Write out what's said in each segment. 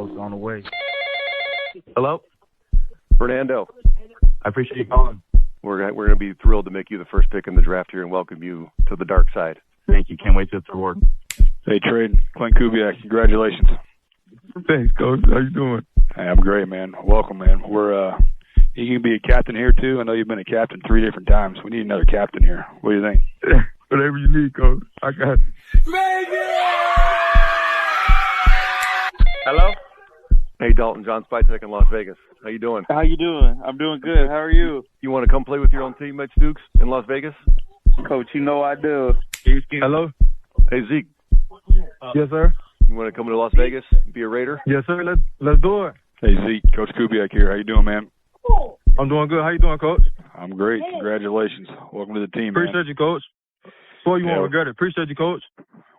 folks on the way. Hello? Fernando, I appreciate you calling. we're going to be thrilled to make you the first pick in the draft here and welcome you to the dark side. Thank you. Can't wait till it's reward. Hey, Trade. Clint Kubiak, congratulations. Thanks, Coach. How you doing? Hey, I'm great, man. Welcome, man. You can be a captain here, too. I know you've been a captain 3 different times. We need another captain here. What do you think? Whatever you need, Coach. I got it. Hello? Hey, Dalton, John Spytek in Las Vegas. How you doing? How you doing? I'm doing good. How are you? You want to come play with your own teammates, Dukes, in Las Vegas? Coach, you know I do. Hello? Hey, Zeke, Yes, sir. you want to come to Las Vegas and be a Raider? Yes, sir. Let's do it. Hey, Zeke. Coach Kubiak here. How you doing, man? I'm doing good. How you doing, Coach? I'm great. Congratulations. Welcome to the team, man. Appreciate you, Coach. Before you Yeah. won't regret it. Appreciate you, Coach.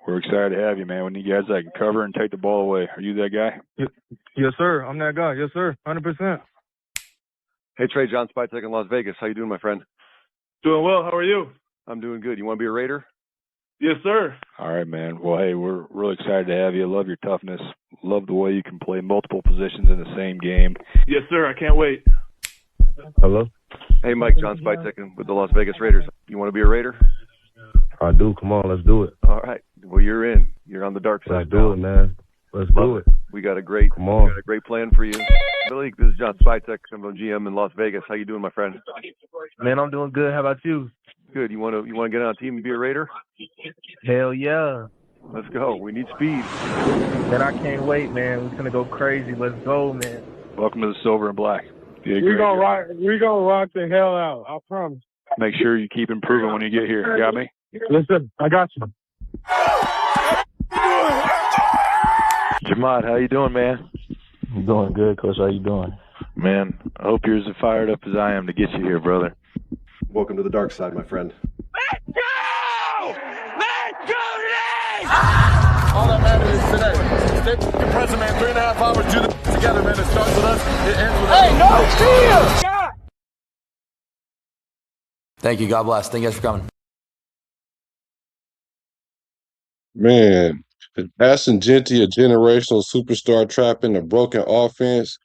We're excited to have you, man. We need guys that can cover and take the ball away. Are you that guy? Yes, sir. I'm that guy. Yes, sir. 100%. Hey, Trey, John Spytek in Las Vegas. How you doing, my friend? Doing well. How are you? I'm doing good. You want to be a Raider? Yes, sir. All right, man. Well, hey, we're really excited to have you. Love your toughness. Love the way you can play multiple positions in the same game. Yes, sir. I can't wait. Hello? Hey, Mike, John Spytek with the Las Vegas Raiders. You want to be a Raider? I do. Come on. Let's do it. All right. Well, you're in. You're on the dark side. Let's do it, man. Let's do it. We got a great, Come on. plan for you. Billy, this is John Spytek. I'm a GM in Las Vegas. How you doing, my friend? Man, I'm doing good. How about you? Good. You want to get on a team and be a Raider? Hell yeah. Let's go. We need speed. Man, I can't wait, man. We're gonna go crazy. Let's go, man. Welcome to the Silver and Black. Be a We're great gonna year. rock. We're gonna rock the hell out. I promise. Make sure you keep improving when you get here. Got me? Listen, I got you. Jamad, how you doing, man? I'm doing good, Coach. How you doing? Man, I hope you're as fired up as I am to get you here, brother. Welcome to the dark side, my friend. All that matters is today. Stay present, man. 3.5 hours, do the together, man. It starts with us, it ends with us. Hey, no, Thank you. God bless. Thank you guys for coming. Man, is Ashton Jeanty a generational superstar trapping a broken offense,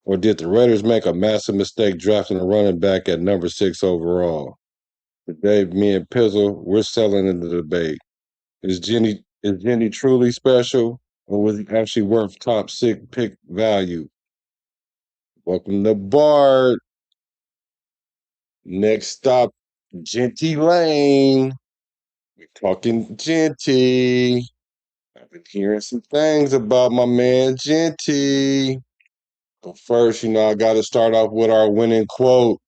or did the Raiders make a massive mistake drafting a running back at number 6 overall? Today, me and Pizzle, we're selling in the debate. Is Jeanty truly special, or was he actually worth top 6 pick value? Welcome to Bart. Next stop, Jeanty Lane. We're talking Jeanty. I've been hearing some things about my man Jeanty. But first, I got to start off with our winning quote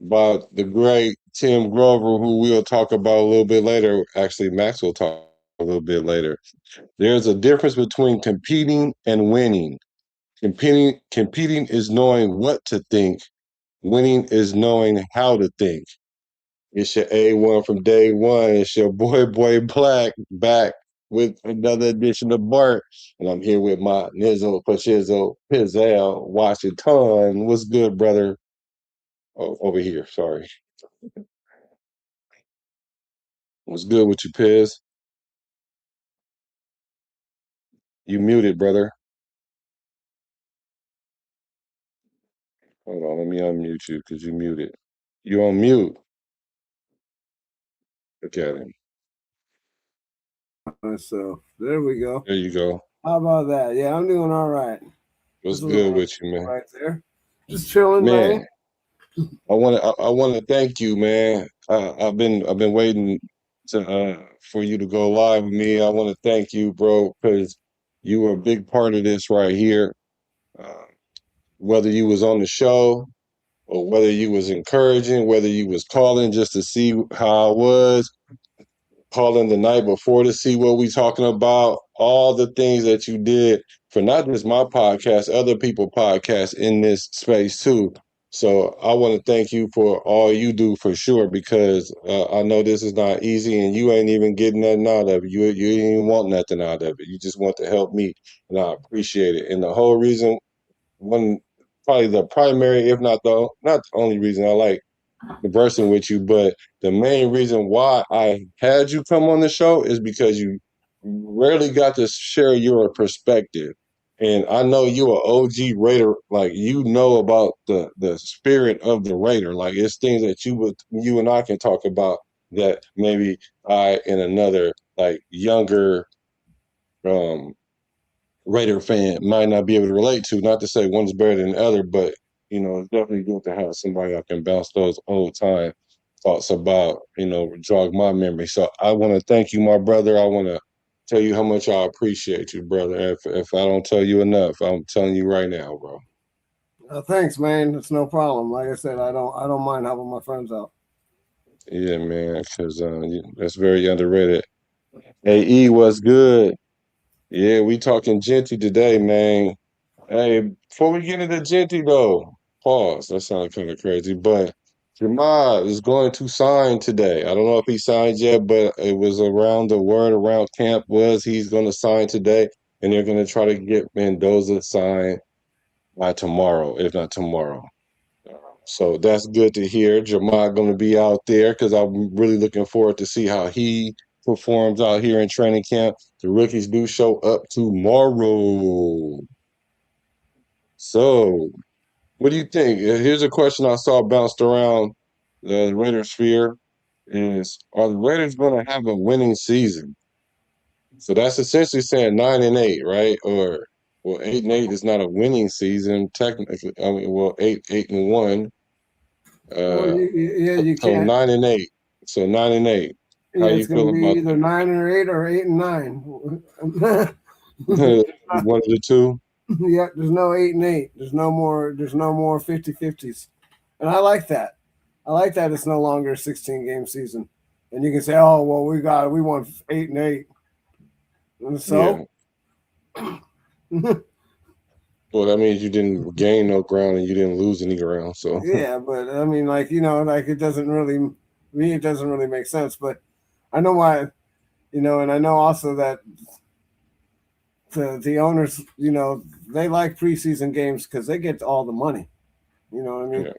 about the great Tim Grover, who we'll talk about a little bit later. Actually, Max will talk a little bit later. There's a difference between competing and winning. Competing is knowing what to think. Winning is knowing how to think. It's your A1 from day one. It's your boy Black back with another edition of Bart. And I'm here with my Nizzle, Pachizzo, Pizzelle, Washington. What's good, brother? Oh, over here, sorry. What's good with you, Piz? You muted, brother. Hold on, let me unmute you because you muted. You on mute. Look at him. So there we go. There you go. How about that? Yeah, I'm doing all right. What's good with you, man? Right there. Just chilling, man. I want to thank you, man. I've been waiting for you to go live with me. I want to thank you, bro, because you were a big part of this right here. Whether you was on the show or whether you was encouraging, whether you was calling just to see how I was, calling the night before to see what we talking about, all the things that you did for not just my podcast, other people podcasts in this space too. So I want to thank you for all you do for sure, because I know this is not easy and you ain't even getting nothing out of it. You ain't even want nothing out of it. You just want to help me, and I appreciate it. And the whole reason, probably the primary, if not the only reason I like conversing with you, but the main reason why I had you come on the show is because you rarely got to share your perspective. And I know you an OG Raider, like you know about the spirit of the Raider. Like it's things that you and I can talk about that maybe I and another like younger um Raider fan might not be able to relate to. Not to say one's better than the other, but it's definitely good to have somebody I can bounce those old time thoughts about, jog my memory. So I want to thank you, my brother. I want to tell you how much I appreciate you, brother. If I don't tell you enough, I'm telling you right now, bro. Thanks, man. It's no problem. Like I said, I don't mind helping my friends out. Yeah, man, because that's very underrated. Hey, E, what's good? Yeah, we talking Genty today, man. Hey, before we get into Genty though, pause. That sounded kind of crazy, but Jamal is going to sign today. I don't know if he signed yet, but it was around the word around camp was he's going to sign today, and they're going to try to get Mendoza signed by tomorrow, if not tomorrow. So that's good to hear. Jamal going to be out there because I'm really looking forward to see how he performs out here in training camp. The rookies do show up tomorrow. So, what do you think? Here's a question I saw bounced around the Raiders sphere is, are the Raiders going to have a winning season? So that's essentially saying 9-8, right? Or, well, 8-8 is not a winning season technically. I mean, well, 8-1. Well, you So can't. 9-8. So 9-8. How Yeah, you it's going feel to be about either 9-8 or 8-9. that? One of the two? Yeah, there's no 8-8. There's no more 50-50s. And I like that. I like that it's no longer a 16-game season. And you can say, oh, well, we won 8-8. And so Well, that means you didn't gain no ground and you didn't lose any ground. So yeah, but I mean, like, it doesn't really it doesn't really make sense. But I know why, and I know also that the owners, they like preseason games because they get all the money. You know what I mean? Yeah.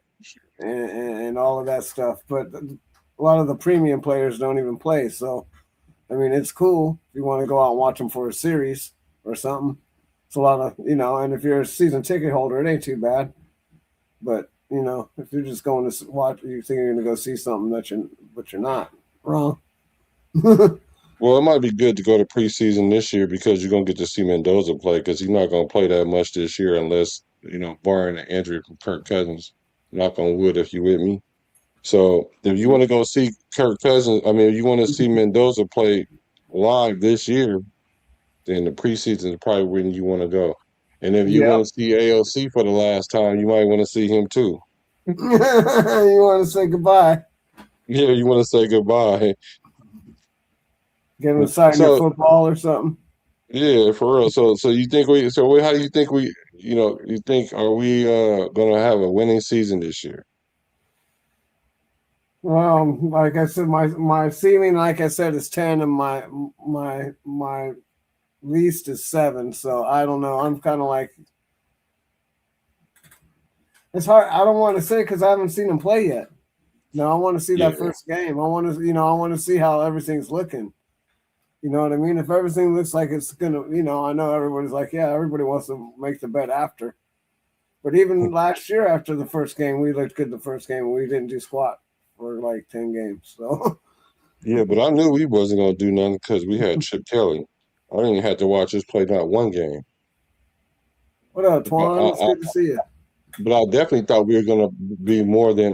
And all of that stuff. But a lot of the premium players don't even play. So, I mean, it's cool if you want to go out and watch them for a series or something. It's a lot of, and if you're a season ticket holder, it ain't too bad. But, if you're just going to watch, you think you're going to go see something but you're not. Wrong. Well, it might be good to go to preseason this year because you're going to get to see Mendoza play because he's not going to play that much this year unless, barring an injury from Kirk Cousins. Knock on wood if you with me. So if you want to go see Kirk Cousins, if you want to see Mendoza play live this year, then the preseason is probably when you want to go. And if you want to see AOC for the last time, you might want to see him too. You want to say goodbye. Yeah, you want to say goodbye. Get him a sign your football or something. Yeah, for real. So you think how do you think you think are we gonna have a winning season this year? Well, like I said, my ceiling, like I said, is 10, and my least is 7. So I don't know. I'm kind of like, it's hard. I don't want to say because I haven't seen him play yet. No, I want to see that first game. I want to see how everything's looking. You know what I mean? If everything looks like it's gonna, I know everybody's like, yeah, everybody wants to make the bet after. But even last year, after the first game, we looked good the first game. We didn't do squat for like 10 games. So yeah, but I knew we wasn't gonna do nothing because we had Chip Kelly. I didn't have to watch us play not one game. What up, Twan? It's good to see you. But I definitely thought we were gonna be more than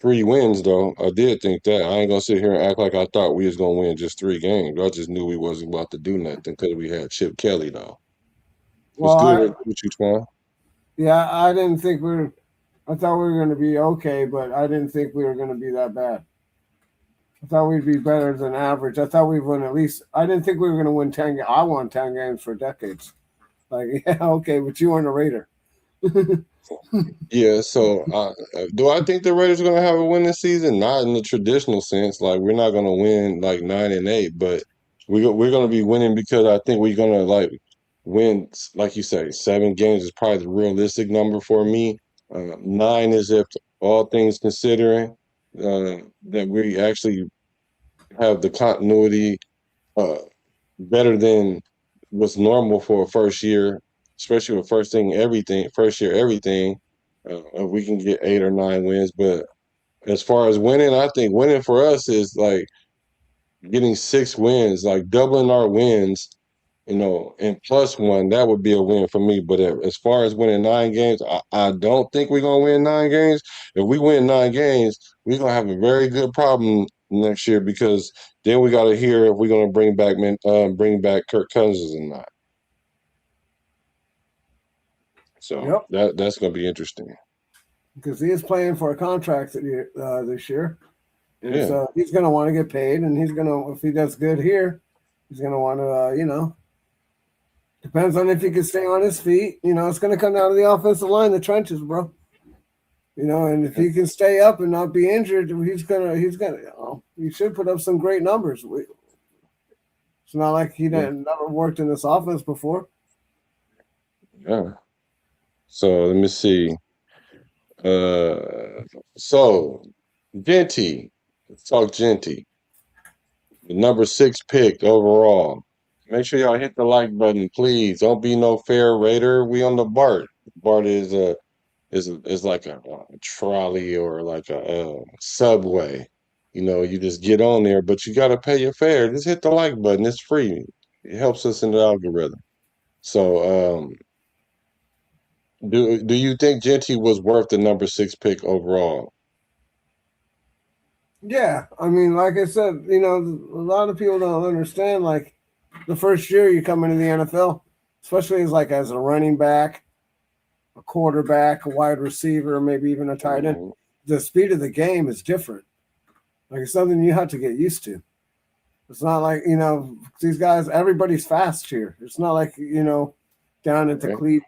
3 wins, though. I did think that. I ain't gonna sit here and act like I thought we was gonna win just 3 games. I just knew we wasn't about to do nothing because we had Chip Kelly, though. What's good with you, Twan? Yeah, I didn't think I thought we were going to be okay, but I didn't think we were going to be that bad. I thought we'd be better than average. I thought we'd win at least. I didn't think we were going to win 10 games. I won 10 games for decades. Like, yeah, okay, but you weren't a Raider. Yeah, so do I think the Raiders are going to have a winning season? Not in the traditional sense. Like, we're not going to win like 9-8, but we're going to be winning because I think we're going to like win, like you say, 7 games is probably the realistic number for me. 9 is if all things considering that we actually have the continuity better than what's normal for a first year, especially with first year everything. If we can get 8 or 9 wins, but as far as winning, I think winning for us is like getting 6 wins, like doubling our wins, and plus one, that would be a win for me. But as far as winning 9 games, I don't think we're gonna win 9 games. If we win 9 games, we're gonna have a very good problem next year because then we got to hear if we're gonna bring back Kirk Cousins or not. So that's gonna be interesting because he is playing for a contract this year, and so he's gonna want to get paid, and he's gonna if he does good here, he's gonna want to depends on if he can stay on his feet. It's going to come down to the offensive line, the trenches, bro. And if he can stay up and not be injured, he should put up some great numbers. It's not like he never worked in this offense before. Yeah. So let me see. So Jeanty, let's talk Jeanty. The number 6 pick overall. Make sure y'all hit the like button, please. Don't be no fair raider. We on the BART. BART is like a trolley or like a subway. You just get on there, but you got to pay your fare. Just hit the like button. It's free. It helps us in the algorithm. So, do you think Jeanty was worth the number 6 pick overall? Yeah, I mean, like I said, a lot of people don't understand. Like the first year you come into the NFL, especially as a running back, a quarterback, a wide receiver, maybe even a tight end, the speed of the game is different. Like it's something you have to get used to. It's not like these guys. Everybody's fast here. It's not like down at the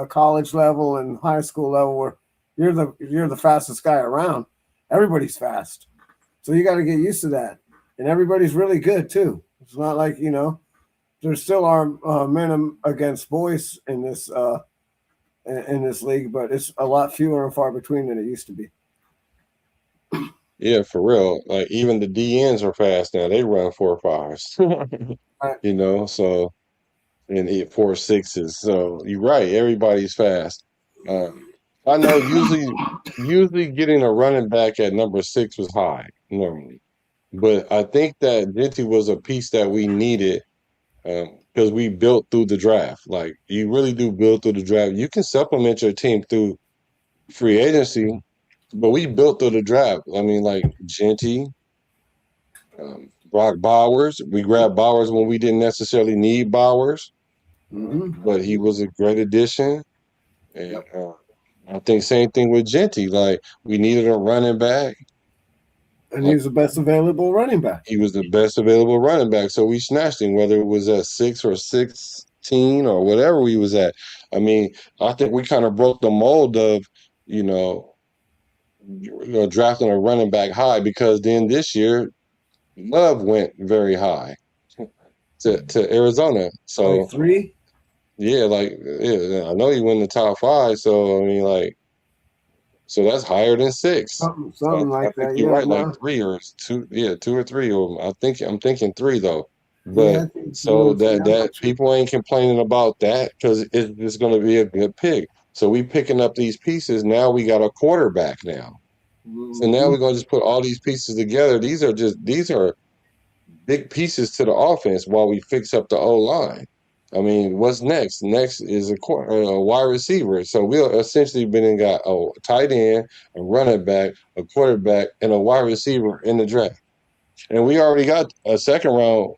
college level and high school level where you're the fastest guy around. Everybody's fast, so you got to get used to that. And everybody's really good too. It's not like there still are men against boys in this league, but it's a lot fewer and far between than it used to be. Yeah, for real. Like even the DNs are fast now. They run 4.5s. Right. So and 4.6s. So you're right. Everybody's fast. I know usually getting a running back at number 6 was high normally, but I think that Jeanty was a piece that we needed because we built through the draft. Like you really do build through the draft. You can supplement your team through free agency, but we built through the draft. I mean, like Jeanty, Brock Bowers. We grabbed Bowers when we didn't necessarily need Bowers, but he was a great addition. And I think same thing with Jeanty. Like we needed a running back. And he was the best available running back. He was the best available running back. So we snatched him, whether it was at 6 or 16 or whatever we was at. I mean, I think we kind of broke the mold of, drafting a running back high because then this year, Love went very high to Arizona. So like 3? Yeah, I know he went in the top 5. So I mean, so that's higher than 6. Something I like think that. you're right, no. like 3 or 2. Yeah, 2 or 3. Or I'm thinking 3 though. But so that people ain't complaining about that because it's going to be a good pick. So we picking up these pieces. Now we got a quarterback now. So now we're going to just put all these pieces together. These are big pieces to the offense while we fix up the O-line. I mean, what's next? Next is a wide receiver. So we'll essentially got a tight end, a running back, a quarterback, and a wide receiver in the draft. And we already got a second round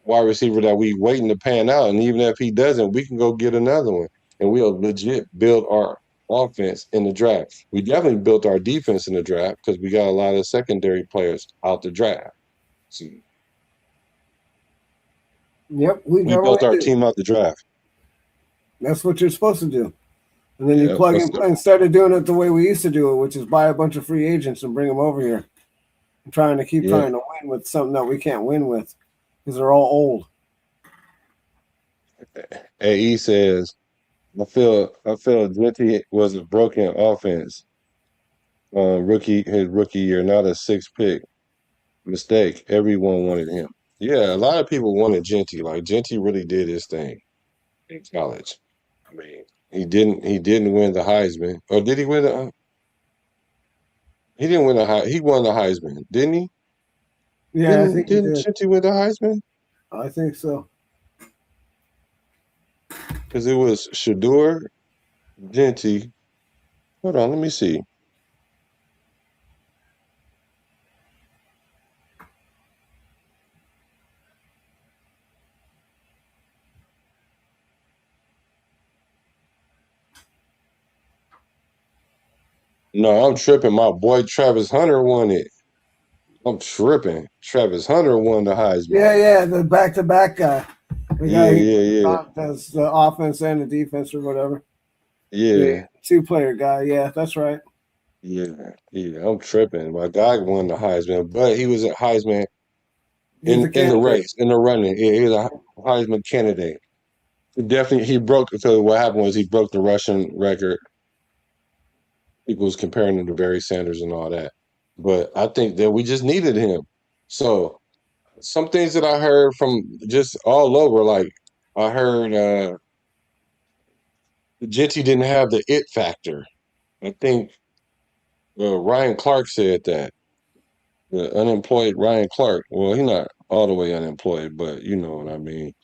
wide receiver that we waiting to pan out. And even if he doesn't, we can go get another one. And we'll legit build our offense in the draft. We definitely built our defense in the draft because we got a lot of secondary players out the draft. So, Yep, we built our team out the draft. That's what you're supposed to do. And then you plug in instead of doing it the way we used to do it, which is buy a bunch of free agents and bring them over here. And trying to win with something that we can't win with because they're all old. AE says, I feel Jeanty was a broken offense. His rookie year, not a 6 pick. Mistake. Everyone wanted him. Yeah, a lot of people wanted Jeanty. Like Jeanty really did his thing in college. I mean, he didn't win the Heisman. Or did he win the he didn't win the he won the Heisman, didn't he? Yeah, I Didn't think he didn't did. Jeanty win the Heisman? I think so. Because it was Shador, Jeanty. Hold on, let me see. No, I'm tripping. My boy Travis Hunter won it. I'm tripping. Travis Hunter won the Heisman. Yeah, the back-to-back guy. The guy Yeah. does the offense and the defense or whatever. Yeah. Two-player guy. Yeah, that's right. Yeah. I'm tripping. My guy won the Heisman, but he was a Heisman in the race, in the running. Yeah, he was a Heisman candidate. Definitely, he broke. So what happened was he broke the rushing record. People was comparing him to Barry Sanders and all that, but I think that we just needed him. So some things that I heard from just all over, like I heard Jeanty didn't have the it factor. I think Ryan Clark said that. The unemployed Ryan Clark. Well, he's not all the way unemployed, but you know what I mean.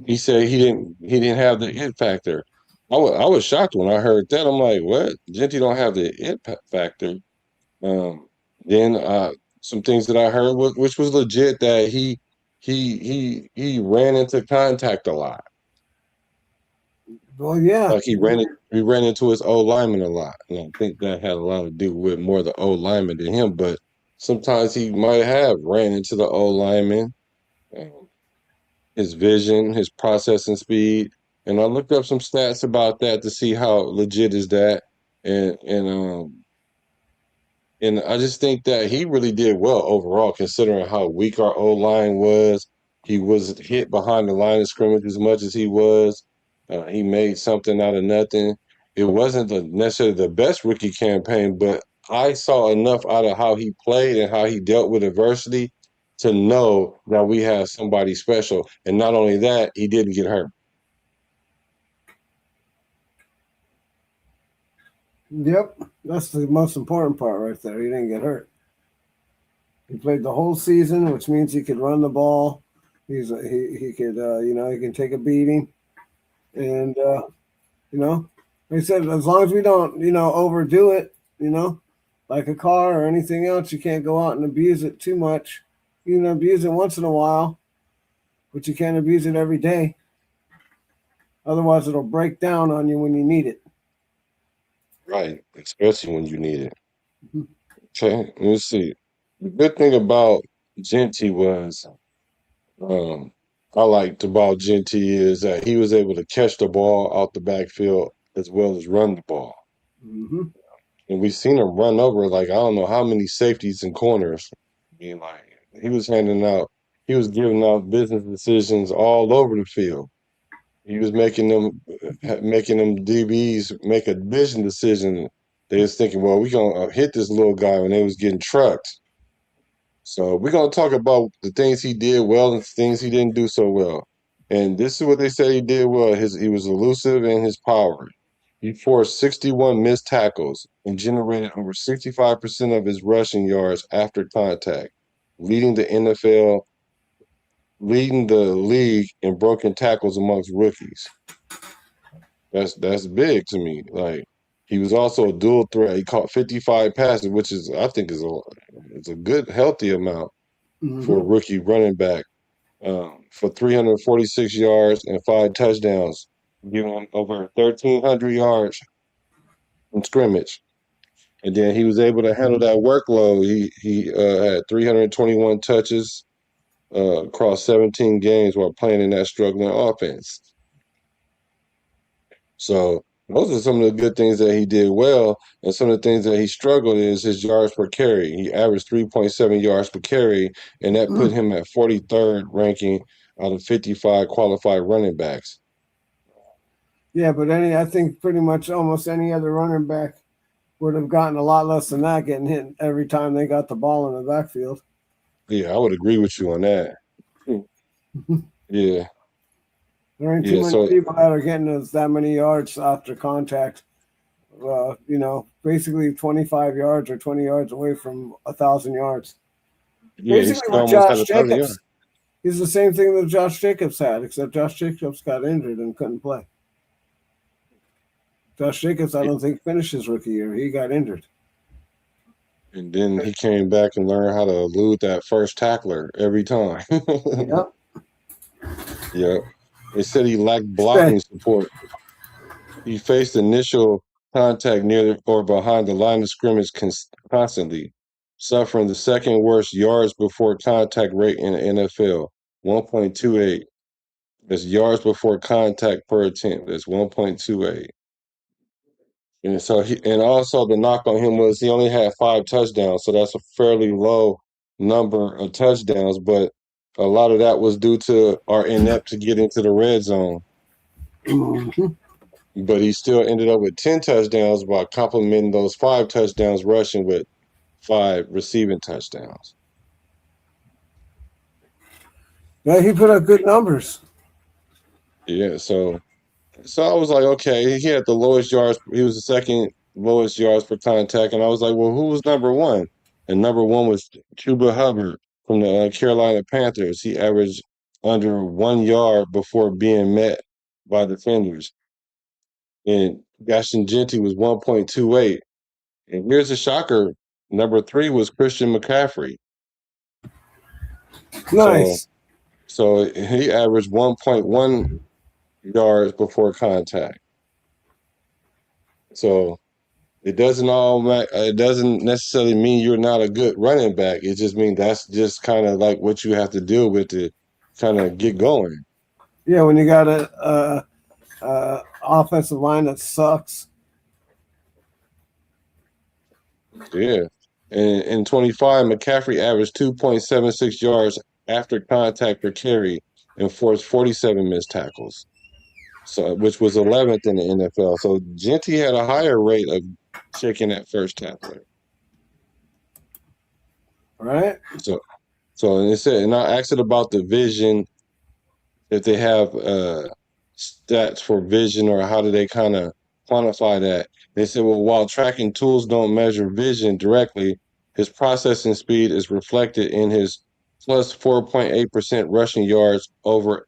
He said he didn't have the it factor. I was shocked when I heard that. I'm like, what? Jeanty don't have the it factor. Um, then some things that I heard, which was legit, that he ran into contact a lot. Well, yeah. Like he ran into his old lineman a lot, and I think that had a lot to do with more the old lineman than him. But sometimes he might have ran into the old lineman, his vision, his processing speed, and I looked up some stats about that to see how legit is that, and I just think that he really did well overall, considering how weak our O line was. He was hit behind the line of scrimmage as much as he was. He made something out of nothing. It wasn't necessarily the best rookie campaign, but I saw enough out of how he played and how he dealt with adversity to know that we have somebody special. And not only that, he didn't get hurt. Yep, that's the most important part right there. He didn't get hurt. He played the whole season, which means he could run the ball. He could he can take a beating, and like I said, as long as we don't overdo it, like a car or anything else, you can't go out and abuse it too much. You can abuse it once in a while, but you can't abuse it every day. Otherwise, it'll break down on you when you need it. Right, especially when you need it. Okay, let's see. The good thing about Jeanty was, I liked about Jeanty is that he was able to catch the ball out the backfield as well as run the ball. Mm-hmm. And we've seen him run over like I don't know how many safeties and corners. I mean, like he was giving out business decisions all over the field. He was making them DBs make a vision decision. They was thinking, well, we gonna hit this little guy when they was getting trucked. So we're gonna talk about the things he did well and the things he didn't do so well. And this is what they say he did well. He was elusive in his power. He forced 61 missed tackles and generated over 65% of his rushing yards after contact, leading the NFL, leading the league in broken tackles amongst rookies. That's big to me. Like he was also a dual threat. He caught 55 passes, which is I think is a good healthy amount for a rookie running back. For 346 yards and 5 touchdowns, giving him over 1,300 yards in scrimmage. And then he was able to handle that workload. He had 321 touches across 17 games while playing in that struggling offense. So those are some of the good things that he did well. And some of the things that he struggled is his yards per carry. He averaged 3.7 yards per carry, and that put him at 43rd ranking out of 55 qualified running backs. Yeah, but I think pretty much almost any other running back would have gotten a lot less than that, getting hit every time they got the ball in the backfield. Yeah, I would agree with you on that. Yeah. There ain't too many people that are getting us that many yards after contact. Basically 25 yards or 20 yards away from 1,000 yards. Yeah, Basically, with almost had Josh 1,000 Jacobs, yards. he's the same thing that Josh Jacobs had, except Josh Jacobs got injured and couldn't play. Josh Jacobs, I don't think, finished his rookie year. He got injured. And then he came back and learned how to elude that first tackler every time. Yep. Yep. They said he lacked blocking support. He faced initial contact near or behind the line of scrimmage constantly, suffering the second worst yards before contact rate in the NFL, 1.28. That's yards before contact per attempt. That's 1.28. And so and also the knock on him was he only had 5 touchdowns, so that's a fairly low number of touchdowns, but a lot of that was due to our inept to get into the red zone. But he still ended up with 10 touchdowns by complementing those 5 touchdowns rushing with 5 receiving touchdowns. Yeah, he put up good numbers. Yeah, so I was like, okay, he had the lowest yards. He was the second lowest yards per contact, and I was like, well, who was number one? And number one was Chuba Hubbard from the Carolina Panthers. He averaged under 1 yard before being met by defenders. And Ashton Jeanty was 1.28. And here's a shocker. Number 3 was Christian McCaffrey. Nice. So he averaged 1.1 yards before contact. So it doesn't necessarily mean you're not a good running back. It just means that's just kind of like what you have to deal with to kind of get going. Yeah, when you got a offensive line that sucks. Yeah. And in 25, McCaffrey averaged 2.76 yards after contact per carry and forced 47 missed tackles. So which was 11th in the NFL. So Jeanty had a higher rate of checking that first tackler. Right. So and it said, and I asked it about the vision, if they have stats for vision or how do they kind of quantify that. They said, well, while tracking tools don't measure vision directly, his processing speed is reflected in his plus 4.8% rushing yards over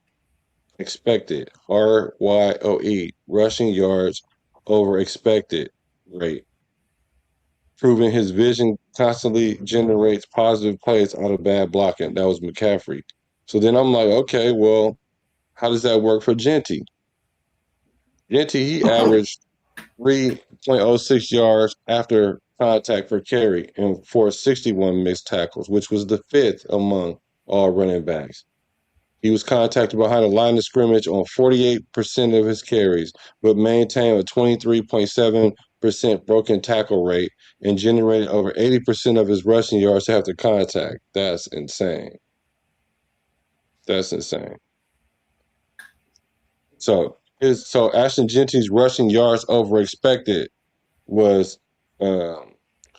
expected, RYOE, rushing yards over expected rate, proving his vision constantly generates positive plays out of bad blocking. That was McCaffrey. So then I'm like, okay, well, how does that work for Jeanty? Jeanty, he averaged 3.06 yards after contact per carry and for 61 missed tackles, which was the 5th among all running backs. He was contacted behind the line of scrimmage on 48% of his carries, but maintained a 23.7% broken tackle rate and generated over 80% of his rushing yards after contact. That's insane. That's insane. So Ashton Jeanty's rushing yards over expected was,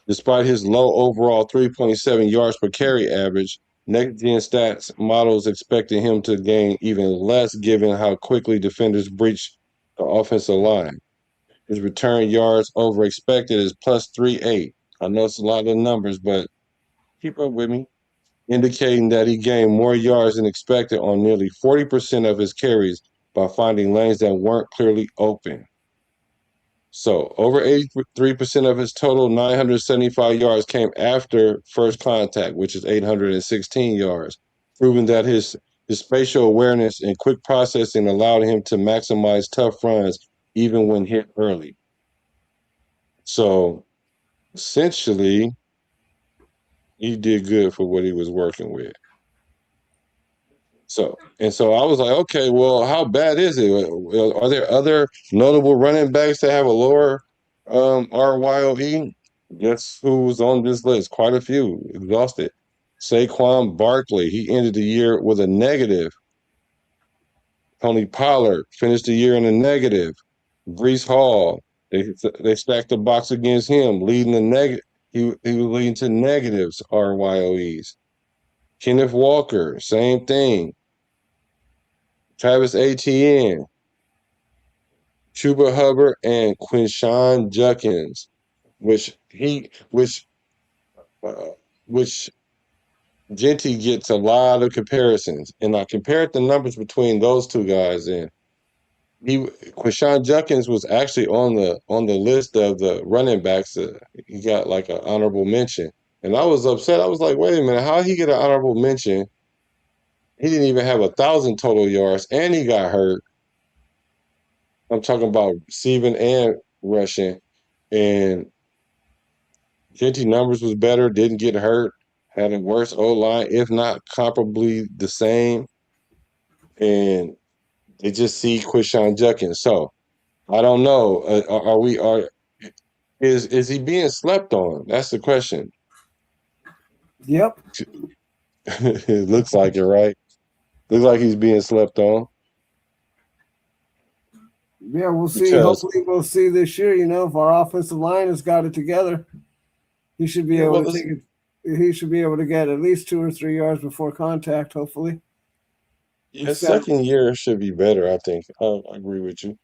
despite his low overall 3.7 yards per carry average, next gen stats models expected him to gain even less given how quickly defenders breach the offensive line. His return yards over expected is plus 3.8. I know it's a lot of numbers, but keep up with me. Indicating that he gained more yards than expected on nearly 40% of his carries by finding lanes that weren't clearly open. So over 83% of his total 975 yards came after first contact, which is 816 yards, proving that his spatial awareness and quick processing allowed him to maximize tough runs even when hit early. So essentially, he did good for what he was working with. So I was like, okay, well, how bad is it? Are there other notable running backs that have a lower RYOE? Guess who's on this list? Quite a few. Exhausted. Saquon Barkley, he ended the year with a negative. Tony Pollard finished the year in a negative. Breece Hall, they stacked the box against him, leading the negative. He was leading to negatives RYOEs. Kenneth Walker, same thing. Travis Etienne, Chuba Hubbard, and Quinshawn Judkins, which Jeanty gets a lot of comparisons, and I compared the numbers between those two guys, and Quinshawn Judkins was actually on the list of the running backs. He got like an honorable mention, and I was upset. I was like, wait a minute, how he get an honorable mention? He didn't even have 1,000 total yards, and he got hurt. I'm talking about receiving and rushing, and Jeanty numbers was better, didn't get hurt, had a worse O-line, if not comparably the same, and they just see Quinshawn Judkins. So I don't know. Is he being slept on? That's the question. Yep. It looks like it, right? Looks like he's being slept on. Yeah, we'll see. Hopefully we'll see this year, if our offensive line has got it together. He should be able to get at least 2 or 3 yards before contact, hopefully. His second year should be better, I think. I agree with you.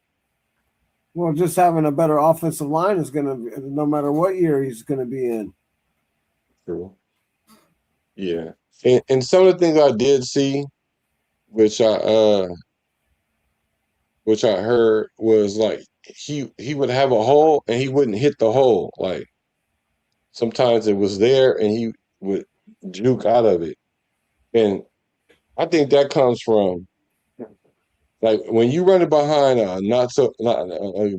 Well, just having a better offensive line is going to, no matter what year he's going to be in. True. Yeah. And some of the things I did see, which I heard was like he would have a hole and he wouldn't hit the hole. Like sometimes it was there and he would juke out of it. And I think that comes from like when you run it behind a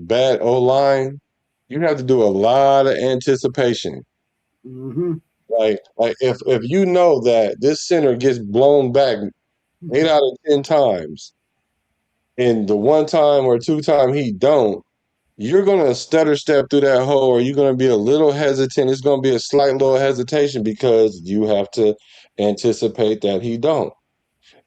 bad O line, you have to do a lot of anticipation. Mm-hmm. Like if you know that this center gets blown back 8 out of 10 times, and the one time or 2 time he don't, you're gonna stutter step through that hole, or you're gonna be a little hesitant. It's gonna be a slight little hesitation because you have to anticipate that he don't.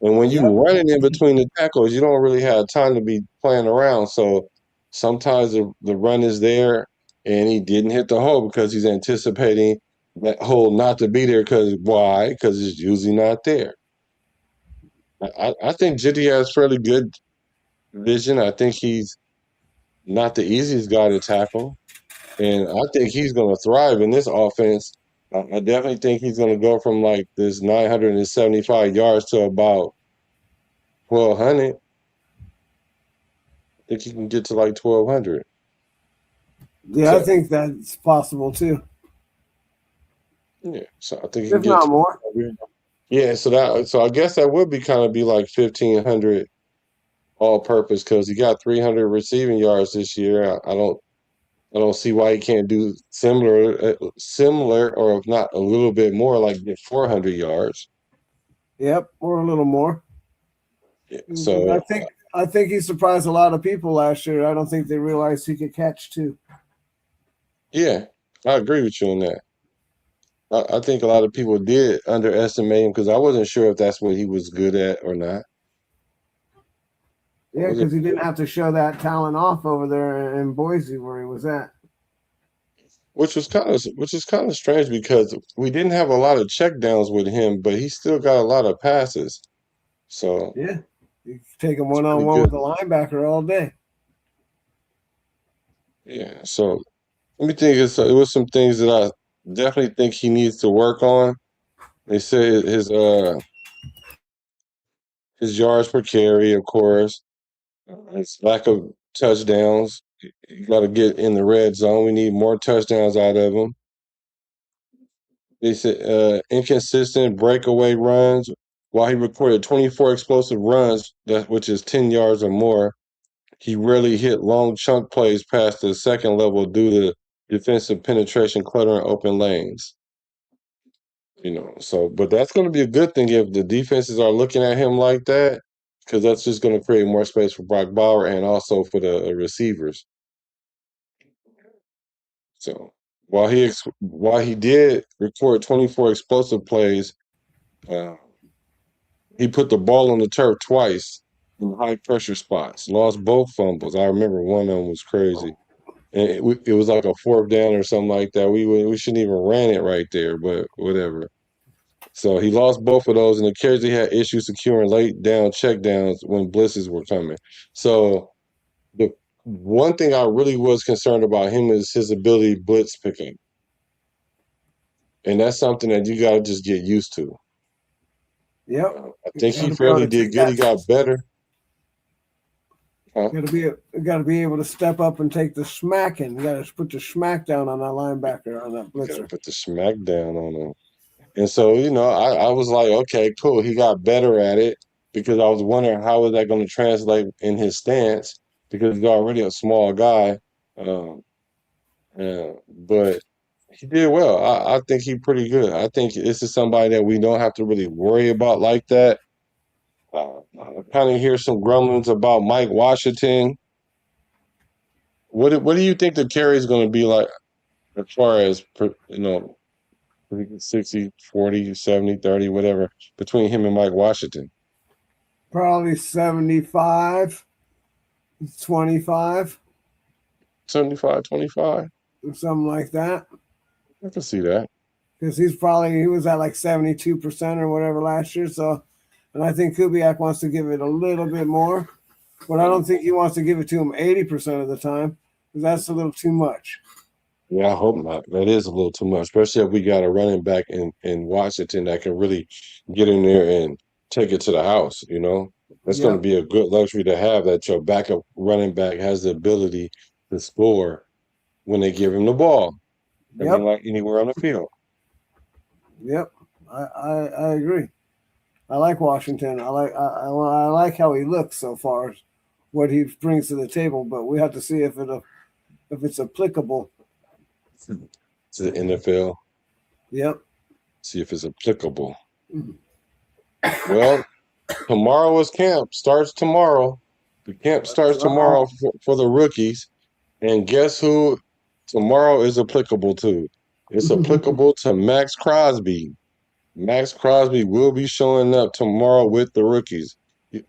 And when you running in between the tackles, you don't really have time to be playing around. So sometimes the run is there and he didn't hit the hole because he's anticipating that hole not to be there. Because why? Because it's usually not there. I think Jeanty has fairly good vision. I think he's not the easiest guy to tackle. And I think he's going to thrive in this offense. I definitely think he's going to go from like this 975 yards to about 1,200. I think he can get to like 1,200. Yeah, so, I think that's possible too. Yeah, so I think he if not more. Yeah, so I guess that would be kind of be like 1,500 all-purpose because he got 300 receiving yards this year. I don't see why he can't do similar, or if not a little bit more, like get 400 yards. Yep, or a little more. Yeah, so I think he surprised a lot of people last year. I don't think they realized he could catch too. Yeah, I agree with you on that. I think a lot of people did underestimate him because I wasn't sure if that's what he was good at or not. Yeah, because he didn't have to show that talent off over there in Boise where he was at. Which is kind of strange because we didn't have a lot of checkdowns with him, but he still got a lot of passes. So yeah, you take him one-on-one with the linebacker all day. Yeah, so let me think. It was some things that I definitely think he needs to work on. They say his yards per carry, of course, his lack of touchdowns. You got to get in the red zone. We need more touchdowns out of him. They said inconsistent breakaway runs. While he recorded 24 explosive runs, which is 10 yards or more, he rarely hit long chunk plays past the second level due to defensive penetration cluttering open lanes. But that's going to be a good thing if the defenses are looking at him like that, because that's just going to create more space for Brock Bauer and also for the receivers. So while he did record 24 explosive plays, he put the ball on the turf twice in high pressure spots, lost both fumbles. I remember one of them was crazy. And it was like a 4th down or something like that. We shouldn't even ran it right there, but whatever. So he lost both of those, and the carries he had issues securing late down checkdowns when blitzes were coming. So the one thing I really was concerned about him is his ability blitz picking. And that's something that you got to just get used to. Yep. I think he Gotta be able fairly to did take good. He that. got better. Huh? Got to be able to step up and take the smacking. You got to put the smack down on that linebacker, on that You got to blitzer. put the smack down on him. And so, I was like, okay, cool. He got better at it because I was wondering how is that going to translate in his stance because he's already a small guy. But he did well. I think he's pretty good. I think this is somebody that we don't have to really worry about like that. I kind of hear some grumblings about Mike Washington. What do you think the carry is going to be like as far as, 60, 40, 70, 30, whatever, between him and Mike Washington? Probably 75, 25. 75, 25? Something like that. I can see that. Because he was at like 72% or whatever last year. So, and I think Kubiak wants to give it a little bit more, but I don't think he wants to give it to him 80% of the time because that's a little too much. Yeah, I hope not. That is a little too much, especially if we got a running back in Washington that can really get in there and take it to the house, That's going to be a good luxury to have, that your backup running back has the ability to score when they give him the ball. I mean, like anywhere on the field. Yep, I agree. I like Washington. I like how he looks so far, what he brings to the table. But we have to see if it's applicable to the NFL. Yep. See if it's applicable. Well, tomorrow is camp. Starts tomorrow. The camp starts tomorrow for the rookies. And guess who tomorrow is applicable to? It's applicable to Max Crosby. Max Crosby will be showing up tomorrow with the rookies.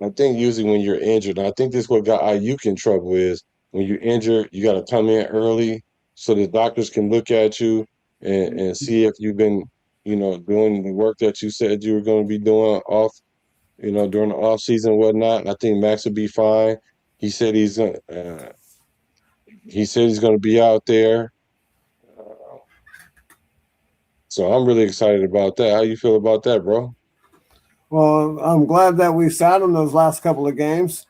I think usually when you're injured, and I think this is what got Ayuk in trouble is when you're injured, you got to come in early so the doctors can look at you and see if you've been, doing the work that you said you were going to be doing during the off season and whatnot. I think Max will be fine. He said he's going to be out there. So I'm really excited about that. How you feel about that, bro? Well, I'm glad that we sat him those last couple of games.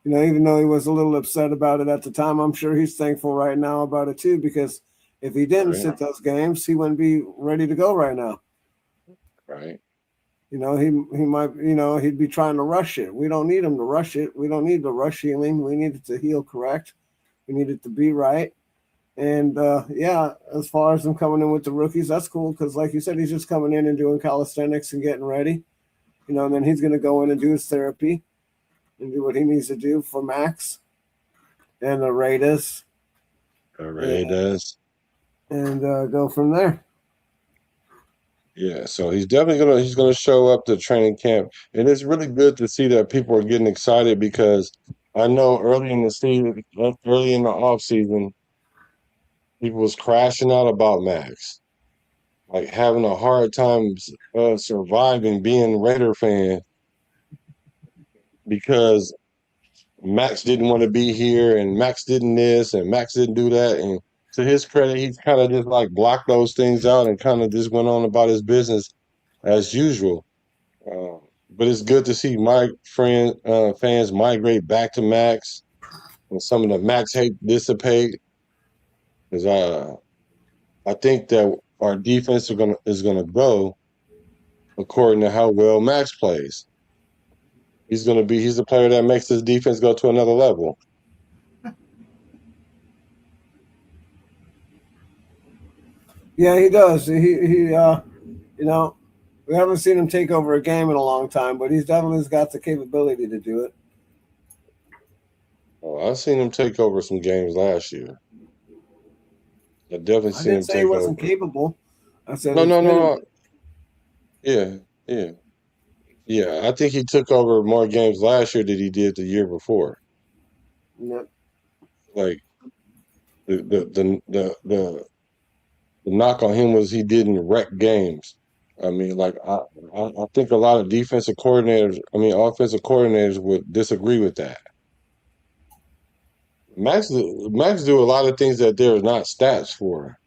Even though he was a little upset about it at the time, I'm sure he's thankful right now about it too, because if he didn't sit those games, he wouldn't be ready to go right now. Right. He might, he'd be trying to rush it. We don't need him to rush it. We don't need the rush healing. We need it to heal correct. We need it to be right. And, as far as him coming in with the rookies, that's cool because, like you said, he's just coming in and doing calisthenics and getting ready. And then he's going to go in and do his therapy and do what he needs to do for Max and the Raiders. And go from there. Yeah, so he's definitely gonna show up to training camp, and it's really good to see that people are getting excited because I know early in the off season, people was crashing out about Max, like having a hard time surviving being a Raider fan because Max didn't want to be here and Max didn't this and Max didn't do that. And to his credit, he kind of just like blocked those things out and kind of just went on about his business as usual. But it's good to see my fans migrate back to Max and some of the Max hate dissipate. Because I think that our defense is gonna go according to how well Max plays. He's the player that makes this defense go to another level. Yeah, he does. We haven't seen him take over a game in a long time, but he's definitely got the capability to do it. Oh, I've seen him take over some games last year. I definitely seen him take over. I didn't say he wasn't capable. I said no. Yeah. I think he took over more games last year than he did the year before. Yep. Like the knock on him was he didn't wreck games. I mean, like I think a lot of offensive coordinators would disagree with that. Max do a lot of things that there are not stats for.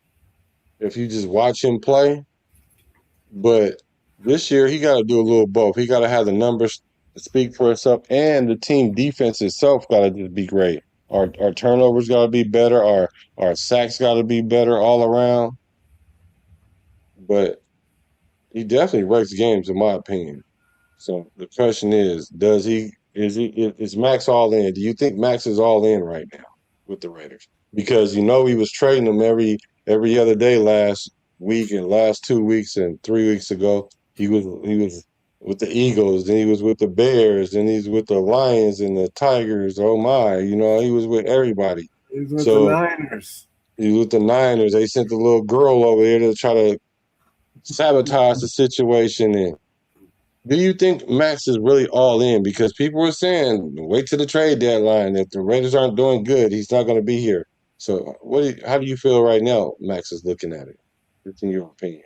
If you just watch him play, but this year he got to do a little both. He got to have the numbers speak for itself, and the team defense itself got to just be great. Our turnovers got to be better. Our sacks got to be better all around. But he definitely wrecks games, in my opinion. So the question is, is Max all in? Do you think Max is all in right now with the Raiders? Because he was trading them every other day last week and last 2 weeks and 3 weeks ago. He was with the Eagles, then he was with the Bears, then he's with the Lions and the Tigers. Oh my, he was with everybody. He's with the So Niners. he was with the Niners. They sent the little girl over there to try to sabotage the situation. And do you think Max is really all in? Because people were saying, wait till the trade deadline. If the Raiders aren't doing good, he's not going to be here. So, how do you feel right now? Max is looking at it. What's in your opinion?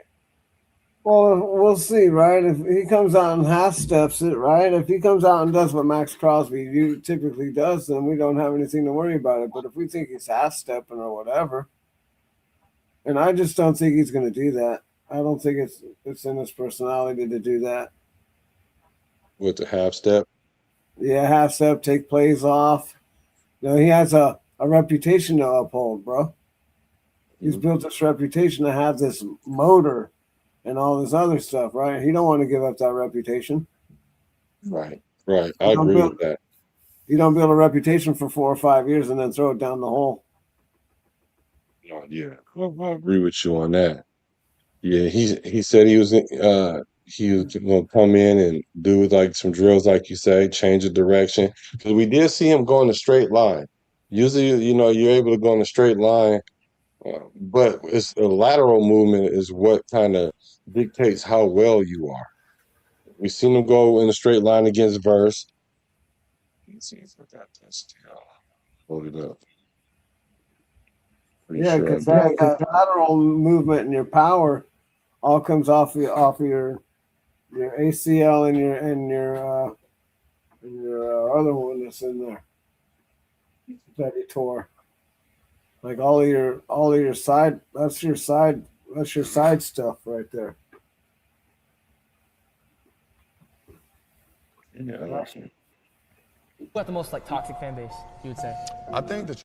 Well, we'll see, right? If he comes out and half steps it, right? If he comes out and does what Max Crosby typically does, then we don't have anything to worry about it. But if we think he's half stepping or whatever, and I just don't think he's going to do that. I don't think it's in his personality to do that. With the half step? Yeah, half step, take plays off. He has a reputation to uphold, bro. He's built this reputation to have this motor and all this other stuff, right? He don't want to give up that reputation. Right. I agree with that. You don't build a reputation for 4 or 5 years and then throw it down the hole. Oh, yeah. Well, I agree with you on that. Yeah, he said he was going to come in and do like some drills, like you say, change the direction. Because we did see him go in a straight line. Usually, you're able to go in a straight line, but it's a lateral movement is what kind of dictates how well you are. We've seen him go in a straight line against Verse. Let's see if I got this. Hold it up. Yeah, because that lateral movement and your power all comes off your ACL and your other one that's in there that he tore. Like all of your side, that's your side stuff right there. Yeah. Who got the most toxic fan base, you would say? I think that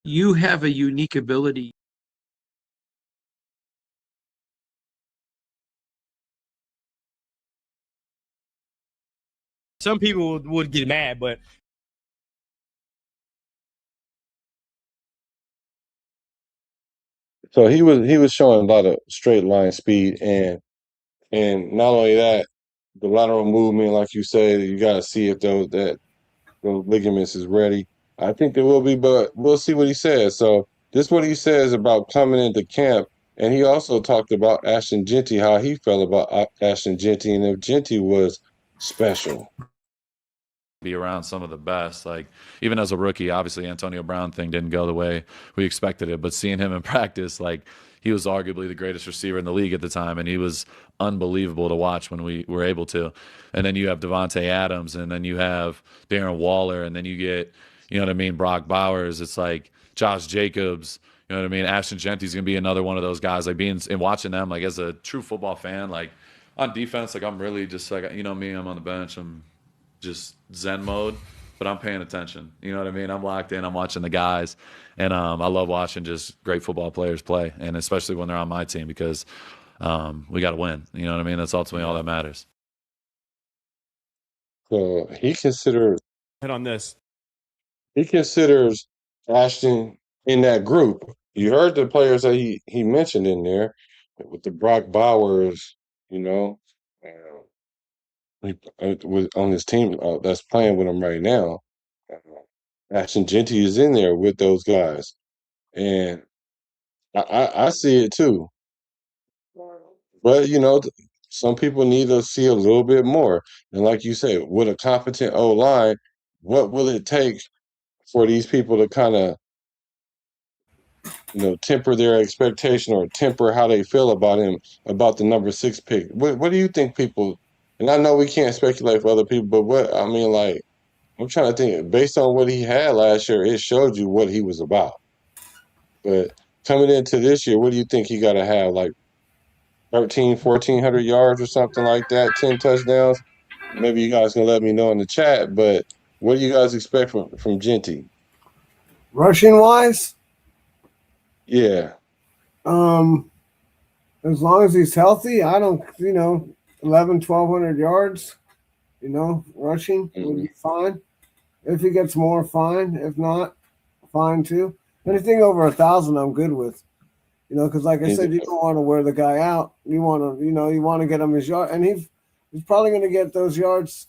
you have a unique ability. Some people would get mad, but So he was showing a lot of straight line speed, and not only that, the lateral movement, like you say, you got to see if those ligaments is ready. I think they will be, but we'll see what he says. So this is what he says about coming into camp, and he also talked about Ashton Jeanty, how he felt about Ashton Jeanty, and if Jeanty was special. Be around some of the best. Like even as a rookie, obviously Antonio Brown thing didn't go the way we expected it, but seeing him in practice, he was arguably the greatest receiver in the league at the time, and he was unbelievable to watch when we were able to. And then you have Devontae Adams, and then you have Darren Waller, and then you get, Brock Bowers. It's like Josh Jacobs. You know what I mean? Ashton Jeanty's gonna be another one of those guys. Being and watching them, as a true football fan, on defense, I'm really just me. I'm on the bench. I'm just Zen mode, but I'm paying attention. You know what I mean? I'm locked in. I'm watching the guys, and I love watching just great football players play, and especially when they're on my team because we got to win. You know what I mean? That's ultimately all that matters. So he considers Ashton in that group. You heard the players that he mentioned in there with the Brock Bowers, with on his team that's playing with him right now. Ashton Jeanty is in there with those guys, and I see it too. But some people need to see a little bit more. And like you say, with a competent O line, what will it take for these people to kind of temper their expectation or temper how they feel about him, about the number 6 pick. What do you think people? And I know we can't speculate for other people, but I'm trying to think. Based on what he had last year, it showed you what he was about. But coming into this year, what do you think he got to have? Like 1,400 yards or something like that, 10 touchdowns? Maybe you guys can let me know in the chat. But what do you guys expect from Jeanty? Rushing wise? Yeah. As long as he's healthy, I don't, 1,100 yards, rushing would be fine. If he gets more, fine. If not, fine too. Anything over 1,000, I'm good with. Because like I said, you don't want to wear the guy out. You want to, you want to get him his yard, and he's probably going to get those yards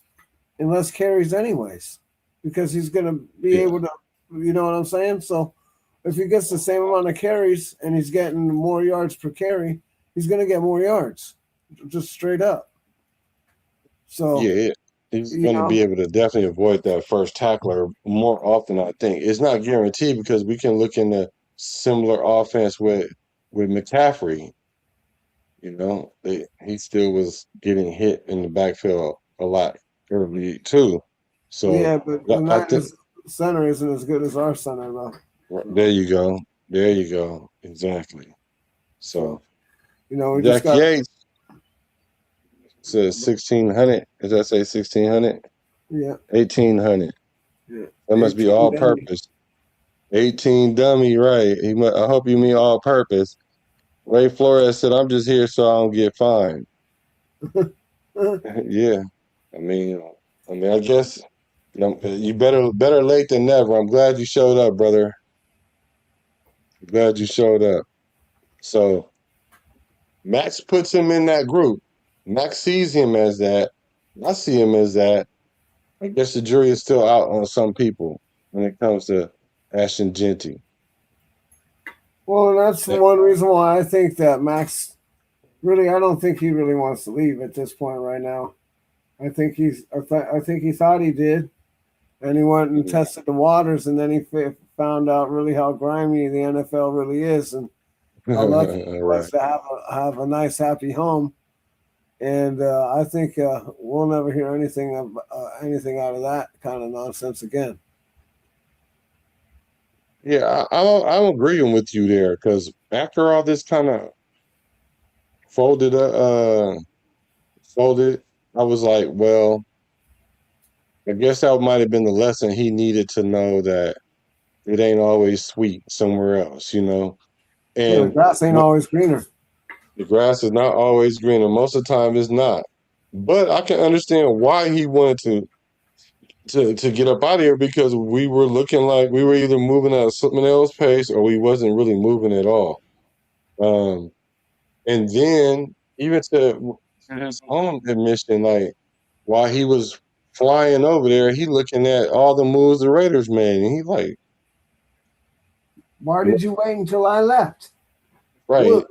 in less carries anyways, because he's going to be able to, you know what I'm saying? So if he gets the same amount of carries and he's getting more yards per carry, he's going to get more yards, just straight up. So yeah, he's going to be able to definitely avoid that first tackler more often. I think it's not guaranteed because we can look in the similar offense with McCaffrey. He still was getting hit in the backfield a lot early too. So yeah, but the Niners center isn't as good as our center though. There you go. Exactly. So we Jack just got Yates says 1,600. Does that say 1,600? Yeah. 1,800. Yeah. That must be all purpose. 18 dummy, right? I hope you mean all purpose. Ray Flores said, "I'm just here so I don't get fined." Yeah, I guess you better late than never. I'm glad you showed up, brother. Glad you showed up. So Max puts him in that group. Max sees him as that. I see him as that. I guess the jury is still out on some people when it comes to Ashton Jeanty. Well, that's one reason why I think that Max I don't think he really wants to leave at this point right now. I think he thought he did, and he went and tested the waters, and then he found out really how grimy the NFL really is, and how lucky he was to have a nice, happy home. And I think we'll never hear anything out of that kind of nonsense again. Yeah, I'm agreeing with you there because after all this kind of folded, I was like, well, I guess that might have been the lesson he needed to know, that it ain't always sweet somewhere else, And the grass ain't always greener. The grass is not always greener. Most of the time, it's not. But I can understand why he wanted to get up out of here, because we were looking like we were either moving at a something else pace or we wasn't really moving at all. And then even to his own admission, like while he was flying over there, he looking at all the moves the Raiders made, and he's like, "Why did you wait until I left?" Right.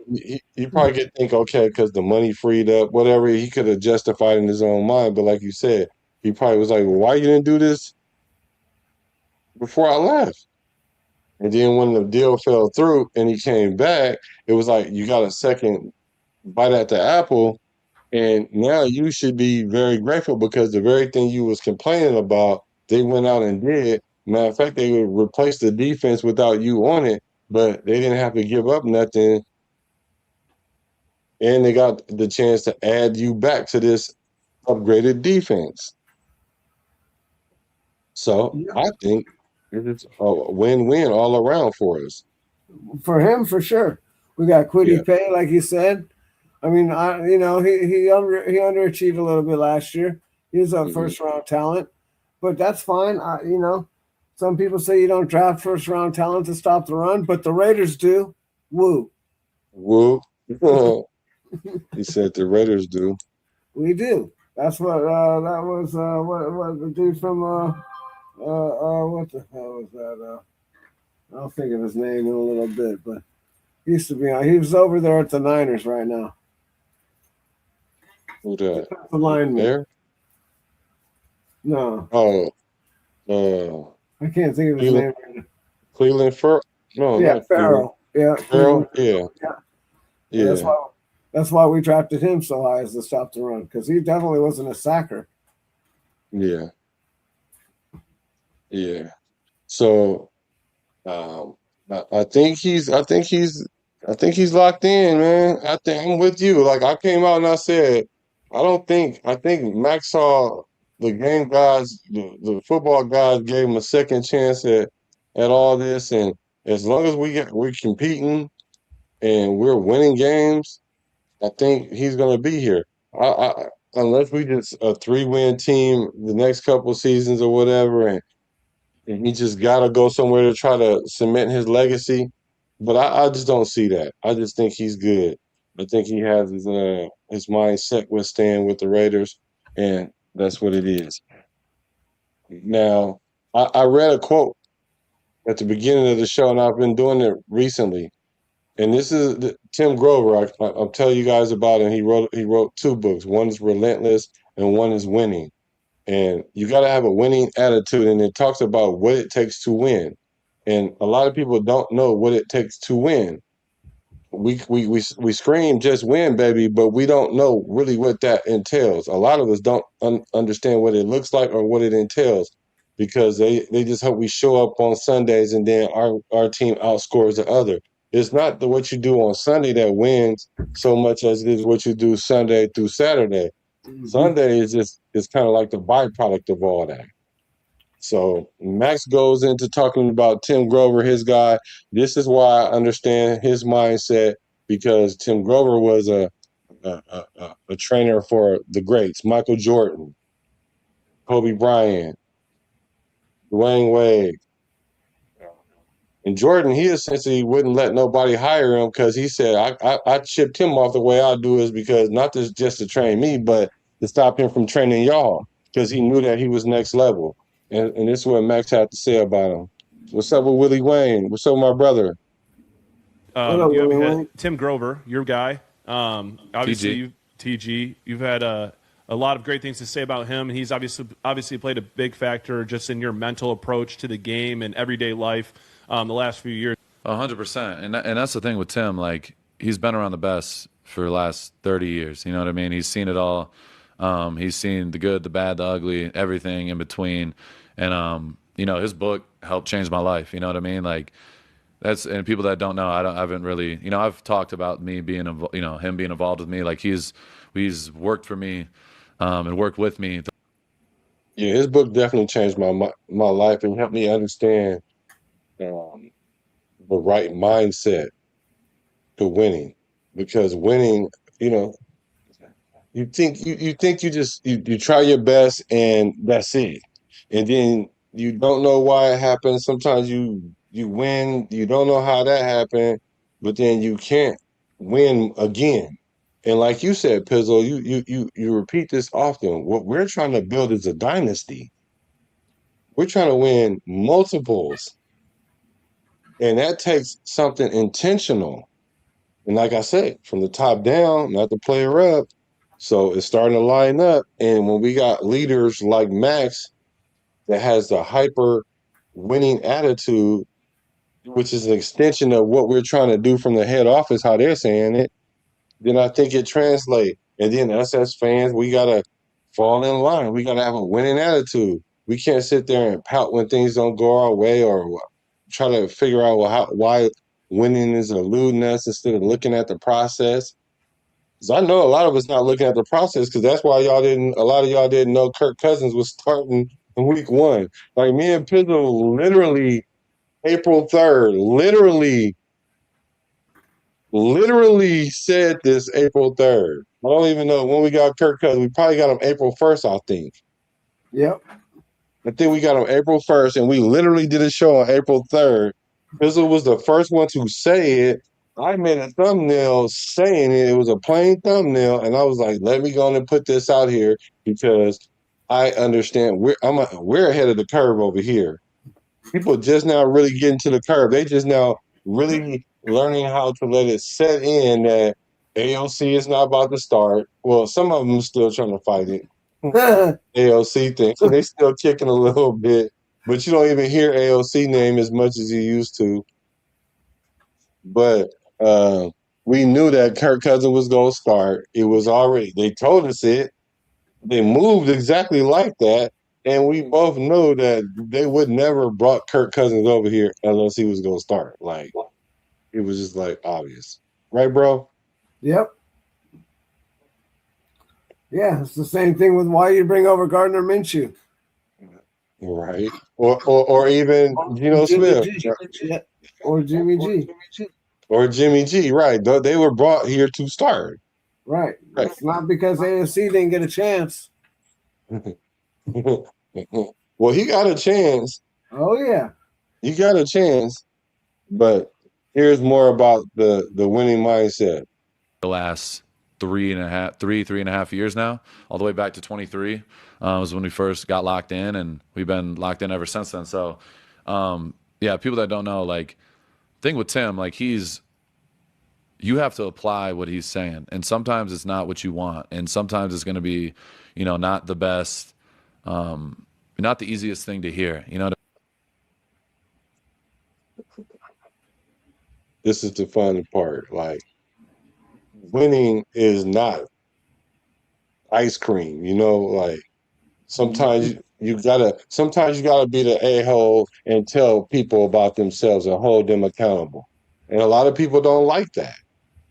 He probably could think, okay, because the money freed up, whatever. He could have justified in his own mind, but like you said, he probably was like, well, why you didn't do this before I left? And then when the deal fell through and he came back, it was like you got a second bite at the apple, and now you should be very grateful because the very thing you was complaining about, they went out and did. Matter of fact, they would replace the defense without you on it, but they didn't have to give up nothing. And they got the chance to add you back to this upgraded defense. So I think it's a win-win all around for us. For him, for sure. We got Kwity Paye, like you said. I mean, he underachieved a little bit last year. He was a first-round talent, but that's fine. Some people say you don't draft first-round talent to stop the run, but the Raiders do. Woo. Woo. He said the Raiders do. We do. That's what that was. What the dude from what the hell was that? I'll think of his name in a little bit, but he used to be on. He was over there at the Niners right now. Who that? The lineman. There? No. Oh. I can't think of his name right now. Cleveland Fur. No, yeah, not Farrell. Yeah. Earl, yeah. Yeah. Yeah. That's why we drafted him so high as the stop the run, because he definitely wasn't a sacker. Yeah. Yeah. So I think he's locked in, man. I think I'm with you. Like I came out and I said, I think Max saw the game guys, the football guys gave him a second chance at all this, and as long as we're competing and we're winning games, I think he's gonna be here. Unless we just a 3-win team the next couple seasons or whatever, and he just got to go somewhere to try to cement his legacy. But I just don't see that. I just think he's good. I think he has his mindset with staying with the Raiders, and that's what it is. Now, I read a quote at the beginning of the show, and I've been doing it recently. And this is Tim Grover. I'll tell you guys about it. He wrote 2 books. One is Relentless, and one is Winning. And you got to have a winning attitude, and it talks about what it takes to win. And a lot of people don't know what it takes to win. We scream just win, baby, but we don't know really what that entails. A lot of us don't understand what it looks like or what it entails, because they just hope we show up on Sundays and then our team outscores the other. It's not what you do on Sunday that wins so much as it is what you do Sunday through Saturday. Sunday is kind of like the byproduct of all that. So Max goes into talking about Tim Grover, his guy. This is why I understand his mindset, because Tim Grover was a trainer for the greats: Michael Jordan, Kobe Bryant, Dwayne Wade. And Jordan, he essentially wouldn't let nobody hire him because he said, I chipped him off. The way I do is because not just to train me, but to stop him from training y'all, because he knew that he was next level. And this is what Max had to say about him. What's up with Willie Wayne? What's up with my brother? You had Tim Grover, your guy. Obviously, TG. You've had a lot of great things to say about him, and he's obviously played a big factor just in your mental approach to the game and everyday life the last few years. 100%. And that's the thing with Tim. Like, he's been around the best for the last 30 years. You know what I mean? He's seen it all. He's seen the good, the bad, the ugly, everything in between. And, his book helped change my life. You know what I mean? Like, and people that don't know, I haven't really, I've talked about me being, him being involved with me. Like, he's worked for me and worked with me. Yeah, his book definitely changed my life and helped me understand the right mindset to winning. Because winning, you think you try your best and that's it, and then you don't know why it happened. Sometimes you win, you don't know how that happened, but then you can't win again. And like you said, Pizzle, you repeat this often. What we're trying to build is a dynasty. We're trying to win multiples, and that takes something intentional. And like I said, from the top down, not the player up. So it's starting to line up. And when we got leaders like Max that has the hyper winning attitude, which is an extension of what we're trying to do from the head office, how they're saying it, then I think it translates. And then us as fans, we got to fall in line. We got to have a winning attitude. We can't sit there and pout when things don't go our way, or try to figure out why winning is eluding us instead of looking at the process. Because I know a lot of us not looking at the process, because that's why a lot of y'all didn't know Kirk Cousins was starting in week 1. Like, me and Pizzle literally April 3rd, literally said this April 3rd. I don't even know when we got Kirk Cousins. We probably got him April 1st, I think. Yep. I think we got him April 1st, and we literally did a show on April 3rd. Pizzle was the first one to say it. I made a thumbnail saying it. It was a plain thumbnail, and I was like, let me go and put this out here, because I understand we're ahead of the curve over here. People just now really getting to the curve. They just now really learning how to let it set in that AOC is not about to start. Well, some of them are still trying to fight it. AOC thing. They still kicking a little bit, but you don't even hear AOC name as much as you used to. but we knew that Kirk Cousins was going to start. It was already, they told us it. They moved exactly like that. And we both knew that they would never brought Kirk Cousins over here unless he was going to start. Like, it was just like obvious. Right, bro? Yep. Yeah, it's the same thing with why you bring over Gardner Minshew. Right. Or even Geno Smith. Yeah. Or Jimmy G. Or Jimmy G, right. They were brought here to start. Right. It's not because AFC didn't get a chance. Well, he got a chance. Oh, yeah. He got a chance. But here's more about the winning mindset. The last three and a half years now, all the way back to 23 was when we first got locked in, and we've been locked in ever since then. So, yeah, people that don't know, like, thing with Tim, like, you have to apply what he's saying, and sometimes it's not what you want, and sometimes it's going to be, not the best, not the easiest thing to hear, This is the fun part. Like, winning is not ice cream, like sometimes you gotta be the a-hole and tell people about themselves and hold them accountable. And a lot of people don't like that.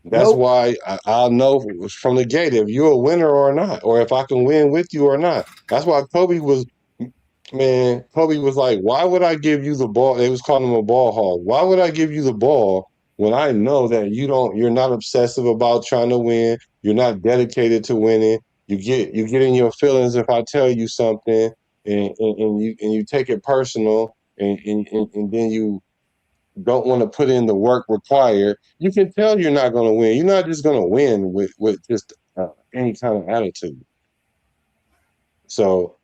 That's why I'll know from the gate if you're a winner or not, or if I can win with you or not. That's why Kobe was like, why would I give you the ball? They was calling him a ball hog. Why would I give you the ball when I know that you're not obsessive about trying to win, you're not dedicated to winning, you get in your feelings if I tell you something and you take it personal and then you don't want to put in the work required. You can tell you're not going to win. You're not just going to win with just any kind of attitude. So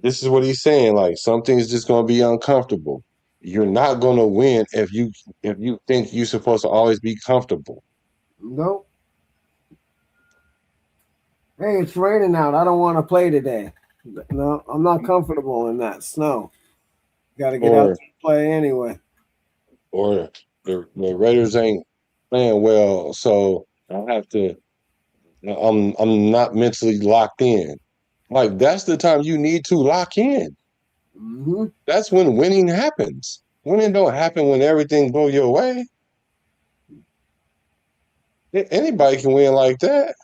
this is what he's saying. Like, something's just going to be uncomfortable. You're not going to win if you think you're supposed to always be comfortable. Nope. Hey, it's raining out. I don't want to play today. No, I'm not comfortable in that snow. Got to get out to play anyway. Or the Raiders ain't playing well, so I have to. I'm not mentally locked in. Like, that's the time you need to lock in. Mm-hmm. That's when winning happens. Winning don't happen when everything go your way. Anybody can win like that.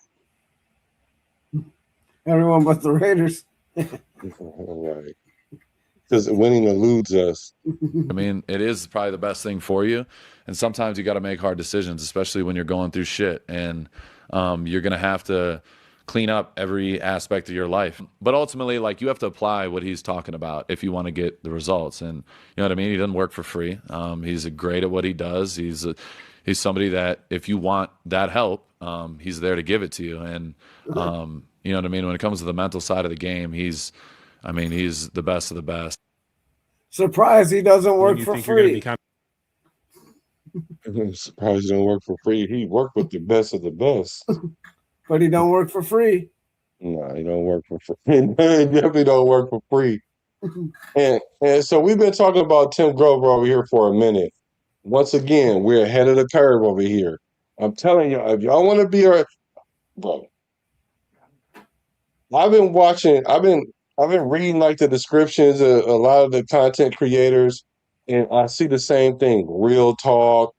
Everyone but the Raiders. Right. Because winning eludes us. I mean, it is probably the best thing for you. And sometimes you got to make hard decisions, especially when you're going through shit. And you're going to have to clean up every aspect of your life. But ultimately, like, you have to apply what he's talking about if you want to get the results. And you know what I mean? He doesn't work for free. He's great at what he does. He's somebody that if you want that help, he's there to give it to you. And you know what I mean? When it comes to the mental side of the game, he's the best of the best. Surprised he doesn't work for free. I'm surprised he don't work for free. He worked with the best of the best. But he don't work for free. No, he don't work for free. He definitely don't work for free. And so we've been talking about Tim Grover over here for a minute. Once again, we're ahead of the curve over here. I'm telling you, if y'all want to be bro, I've been reading like the descriptions of a lot of the content creators, and I see the same thing: real talk,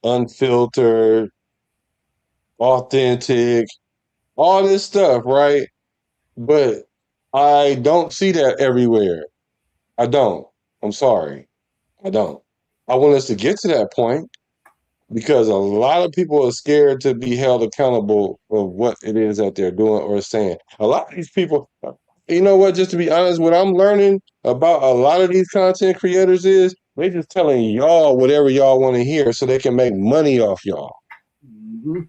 unfiltered, authentic, all this stuff, right? But I don't see that everywhere. I don't. I'm sorry. I don't. I want us to get to that point because a lot of people are scared to be held accountable of what it is that they're doing or saying. A lot of these people, you know what, just to be honest, what I'm learning about a lot of these content creators is they just telling y'all whatever y'all want to hear so they can make money off y'all. Mm-hmm.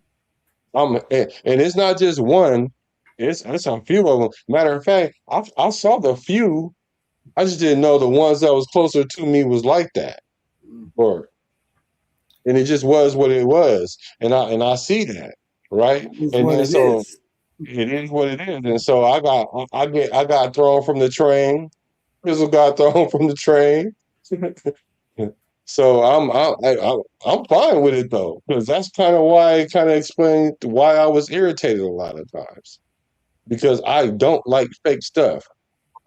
And it's not just one, it's a few of them. Matter of fact, I saw the few. I just didn't know the ones that was closer to me was like that. And it just was what it was. And I see that, right? And then so it is what it is. And so I got thrown from the train. Crystal got thrown from the train. So I'm fine with it though, because that's kind of why it kind of explained why I was irritated a lot of times. Because I don't like fake stuff.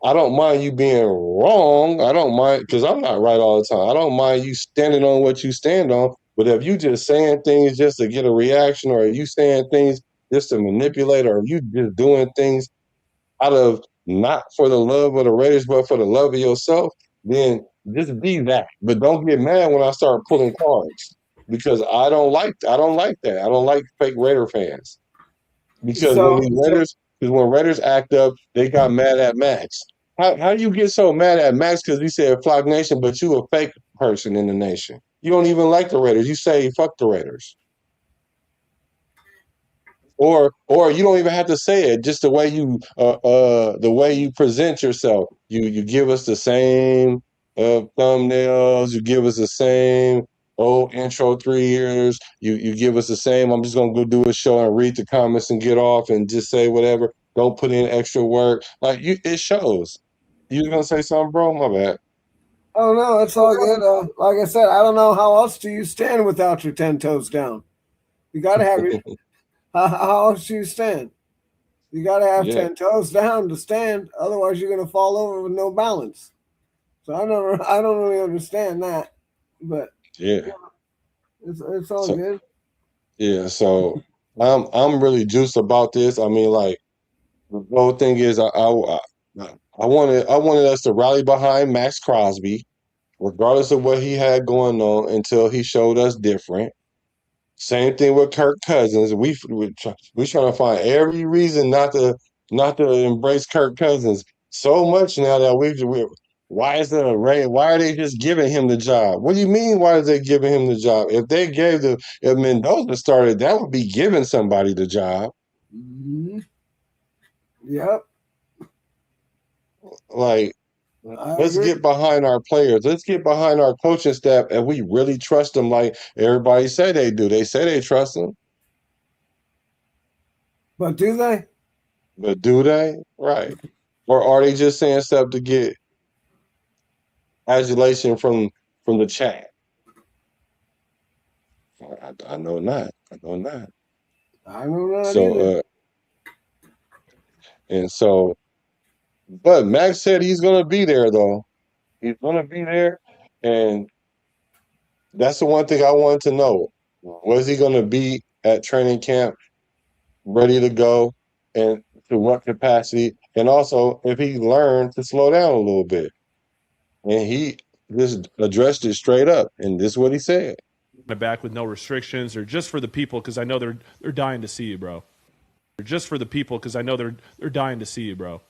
I don't mind you being wrong. I don't mind because I'm not right all the time. I don't mind you standing on what you stand on. But if you just saying things just to get a reaction, or you saying things just to manipulate, or you just doing things out of not for the love of the Raiders, but for the love of yourself, then just be that. But don't get mad when I start pulling cards because I don't like that. I don't like fake Raider fans because So, when Raiders act up, they got mad at Max. How do you get so mad at Max because he said Flock Nation, but you a fake person in the nation? You don't even like the Raiders. You say fuck the Raiders. Or you don't even have to say it. Just the way you present yourself. You give us the same thumbnails. You give us the same intro 3 years. You give us the same. I'm just gonna go do a show and read the comments and get off and just say whatever. Don't put in extra work. Like it shows. You gonna say something, bro? My bad. oh no, it's all good. Like I said, I don't know how else do you stand without your 10 toes down. You got to have your. How else do you stand? You got to have Yeah. 10 toes down to stand. Otherwise, you're going to fall over with no balance. So I don't really understand that, but Yeah. it's all So good. yeah. So I'm really juiced about this. I mean, like. The whole thing is, I wanted us to rally behind Max Crosby, regardless of what he had going on, until he showed us different. Same thing with Kirk Cousins. We trying to find every reason not to embrace Kirk Cousins so much now that why is there a rain? Why are they just giving him the job? What do you mean? Why are they giving him the job? If Mendoza started, that would be giving somebody the job. Mm-hmm. Yep. Like, let's get behind our players. Let's get behind our coaching staff, and we really trust them like everybody say they do. They say they trust them. But do they? But do they? Right. Or are they just saying stuff to get adulation from the chat? I know not. I know not. I know not So, either. and so, but Max said he's going to be there, though. He's going to be there. And that's the one thing I wanted to know. Was he going to be at training camp ready to go, and to what capacity? And also, if he learned to slow down a little bit. And he just addressed it straight up. And this is what he said. Back with no restrictions, or just for the people because I know they're dying to see you, bro. Or just for the people because I know they're dying to see you, bro.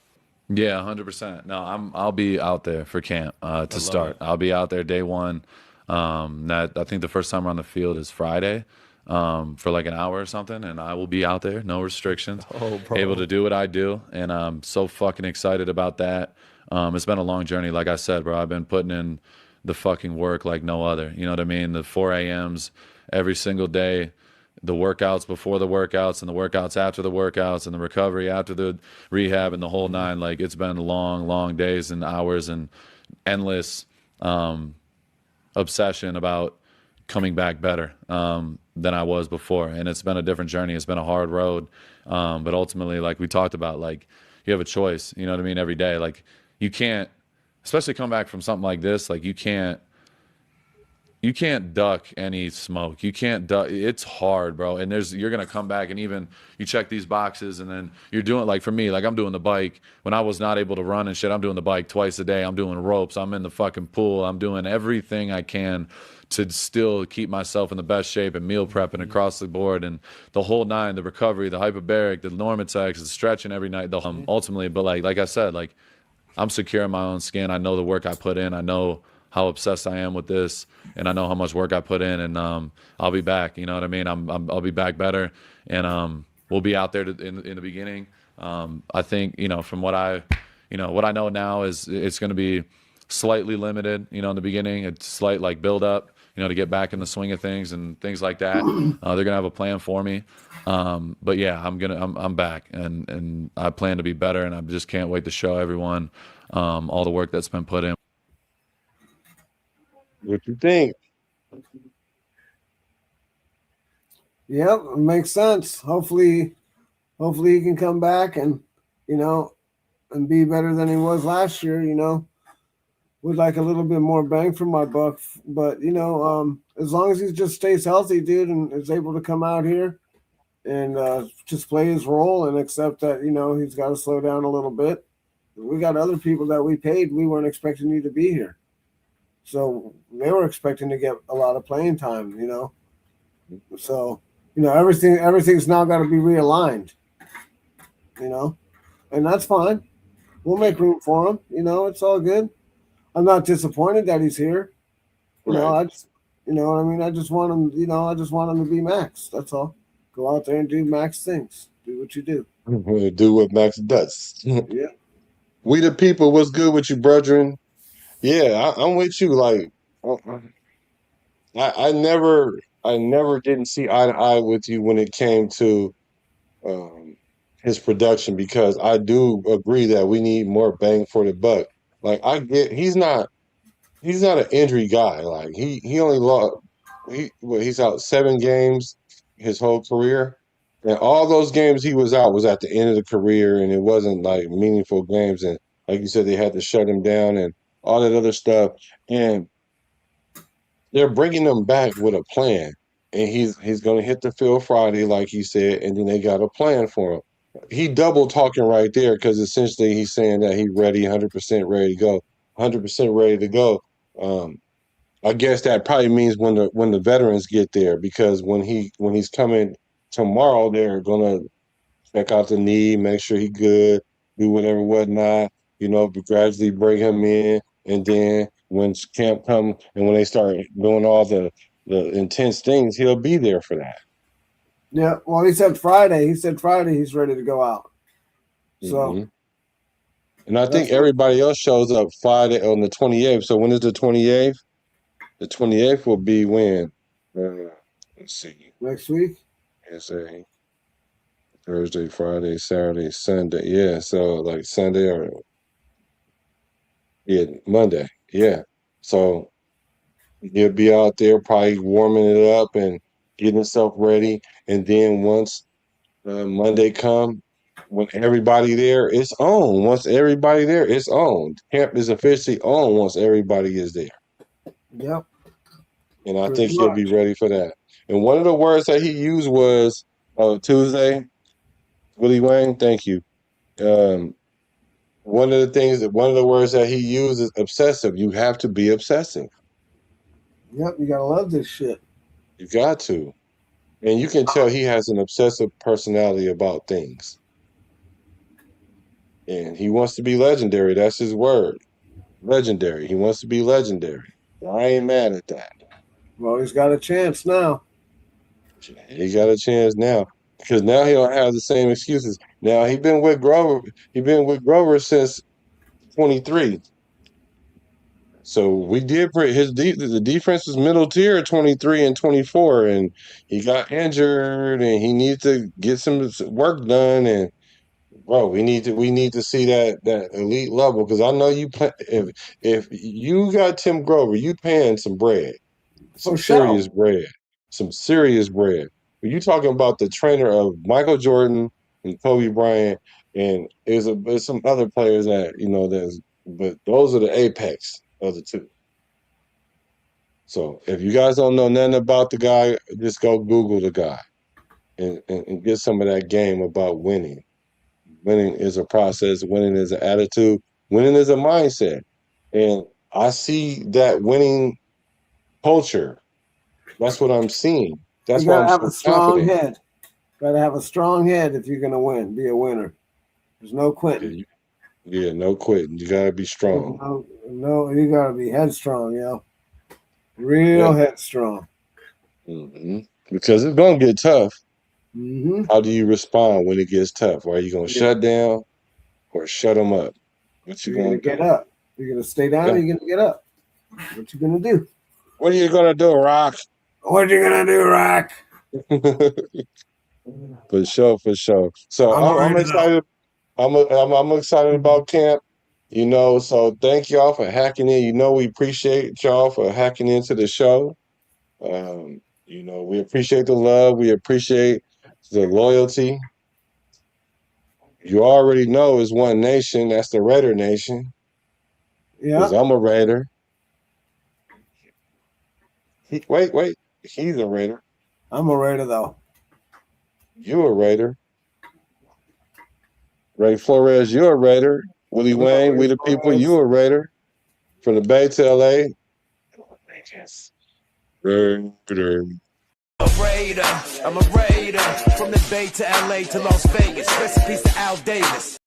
Yeah, 100%. No, I'll be out there for camp to start. I'll be out there day one. I think the first time we're on the field is Friday for like an hour or something, and I will be out there, no restrictions, able to do what I do, and I'm so fucking excited about that. It's been a long journey, like I said, bro. I've been putting in the fucking work like no other. You know what I mean? The 4 a.m.s every single day, the workouts before the workouts and the workouts after the workouts and the recovery after the rehab and the whole nine. Like, it's been long, long days and hours and endless obsession about coming back better than I was before. And it's been a different journey. It's been a hard road. But ultimately, like we talked about, like, you have a choice, you know what I mean? Every day, like, you can't, especially come back from something like this, like, you can't duck any smoke. You can't duck. It's hard, bro. And you're going to come back and even you check these boxes and then you're doing, like, for me, like, I'm doing the bike when I was not able to run and shit. I'm doing the bike twice a day. I'm doing ropes. I'm in the fucking pool. I'm doing everything I can to still keep myself in the best shape and meal prepping across the board and the whole nine, the recovery, the hyperbaric, the Normatex, the stretching every night, ultimately. But like I said, like, I'm secure in my own skin. I know the work I put in. I know how obsessed I am with this, and I know how much work I put in, and I'll be back. You know what I mean? I'll be back better, and we'll be out there in the beginning. I think, you know, from what I know now is it's going to be slightly limited. You know, in the beginning, it's slight like build up. You know, to get back in the swing of things and things like that. They're gonna have a plan for me. But yeah, I'm back, and I plan to be better, and I just can't wait to show everyone all the work that's been put in. What you think? Yep, it makes sense. Hopefully he can come back and and be better than he was last year. Would like a little bit more bang for my buck, but as long as he just stays healthy, dude, and is able to come out here and just play his role and accept that he's got to slow down a little bit. We got other people that we paid. We weren't expecting you to be here, so they were expecting to get a lot of playing time. So everything's now got to be realigned. And that's fine. We'll make room for him. It's all good. I'm not disappointed that he's here. I just, what I mean. I just want him. I just want him to be Max. That's all. Go out there and do Max things. Do what you do. Do what Max does. Yeah. We the people. What's good with you, brethren? Yeah, I'm with you. Like, I never didn't see eye to eye with you when it came to his production, because I do agree that we need more bang for the buck. Like, I get he's not an injury guy. Like, he only lost he's out 7 games his whole career. And all those games he was out was at the end of the career, and it wasn't like meaningful games. And like you said, they had to shut him down and all that other stuff. And they're bringing him back with a plan, and he's going to hit the field Friday, like he said, and then they got a plan for him. He double talking right there, because essentially he's saying that he's ready, 100% ready to go, 100% ready to go. I guess that probably means when the veterans get there, because when he's coming tomorrow, they're gonna check out the knee, make sure he's good, do whatever, whatnot, gradually bring him in. And then when camp come and when they start doing all the intense things, he'll be there for that. Yeah, well, he said Friday he's ready to go out. So, mm-hmm. And I think everybody else shows up Friday on the 28th. So when is the 28th? The 28th will be when? Let's see. Next week? It's a Thursday, Friday, Saturday, Sunday. Yeah, so like Sunday or Monday. Yeah. So he'll be out there probably warming it up and getting himself ready. And then once Monday come, when everybody there, it's on. Once everybody there, it's on. Camp is officially on once everybody is there. Yep. And I think he'll be ready for that. And one of the words that he used was Tuesday. Willie Wang, thank you. One of the words that he used is obsessive. You have to be obsessive. Yep, you gotta love this shit. You got to. And you can tell he has an obsessive personality about things. And he wants to be legendary. That's his word. Legendary. He wants to be legendary. I ain't mad at that. Well, he's got a chance now. He got a chance now, because now he don't have the same excuses. Now he's been with Grover since 23. So we did the defense was middle tier at 23 and 24, and he got injured, and he needs to get some work done. And bro, we need to see that elite level, because I know you if you got Tim Grover, you paying some bread, some serious bread. When you talking about the trainer of Michael Jordan and Kobe Bryant, and there's some other players that but those are the apex of the two. So if you guys don't know nothing about the guy, just go Google the guy and get some of that game about winning. Winning is a process. Winning is an attitude. Winning is a mindset. And I see that winning culture. That's what I'm seeing. That's why I'm have a strong confident. head. Gotta have a strong head if you're gonna win. Be a winner. There's no quitting. Yeah, no quitting. You gotta be strong. No, you gotta be headstrong, yo. Real headstrong. Mm-hmm. Because it's gonna get tough. Mm-hmm. How do you respond when it gets tough? Are you gonna shut down or shut them up? What you gonna get up? You're gonna stay down. Or you're gonna get up. What you gonna do? What are you gonna do, Rock? What you gonna do, Rock? For sure. So I'm excited. I'm excited about camp. You know, so thank y'all for hacking in. You know, we appreciate y'all for hacking into the show. You know, we appreciate the love. We appreciate the loyalty. You already know it's one nation. That's the Raider Nation. Yeah. Because I'm a Raider. Wait. He's a Raider. I'm a Raider, though. You a Raider. Ray Flores, you're a Raider. Willie Wayne, we the people, you a Raider. From the Bay to LA. Raider. I'm a Raider. From the Bay to LA to Las Vegas. Rest in peace to Al Davis.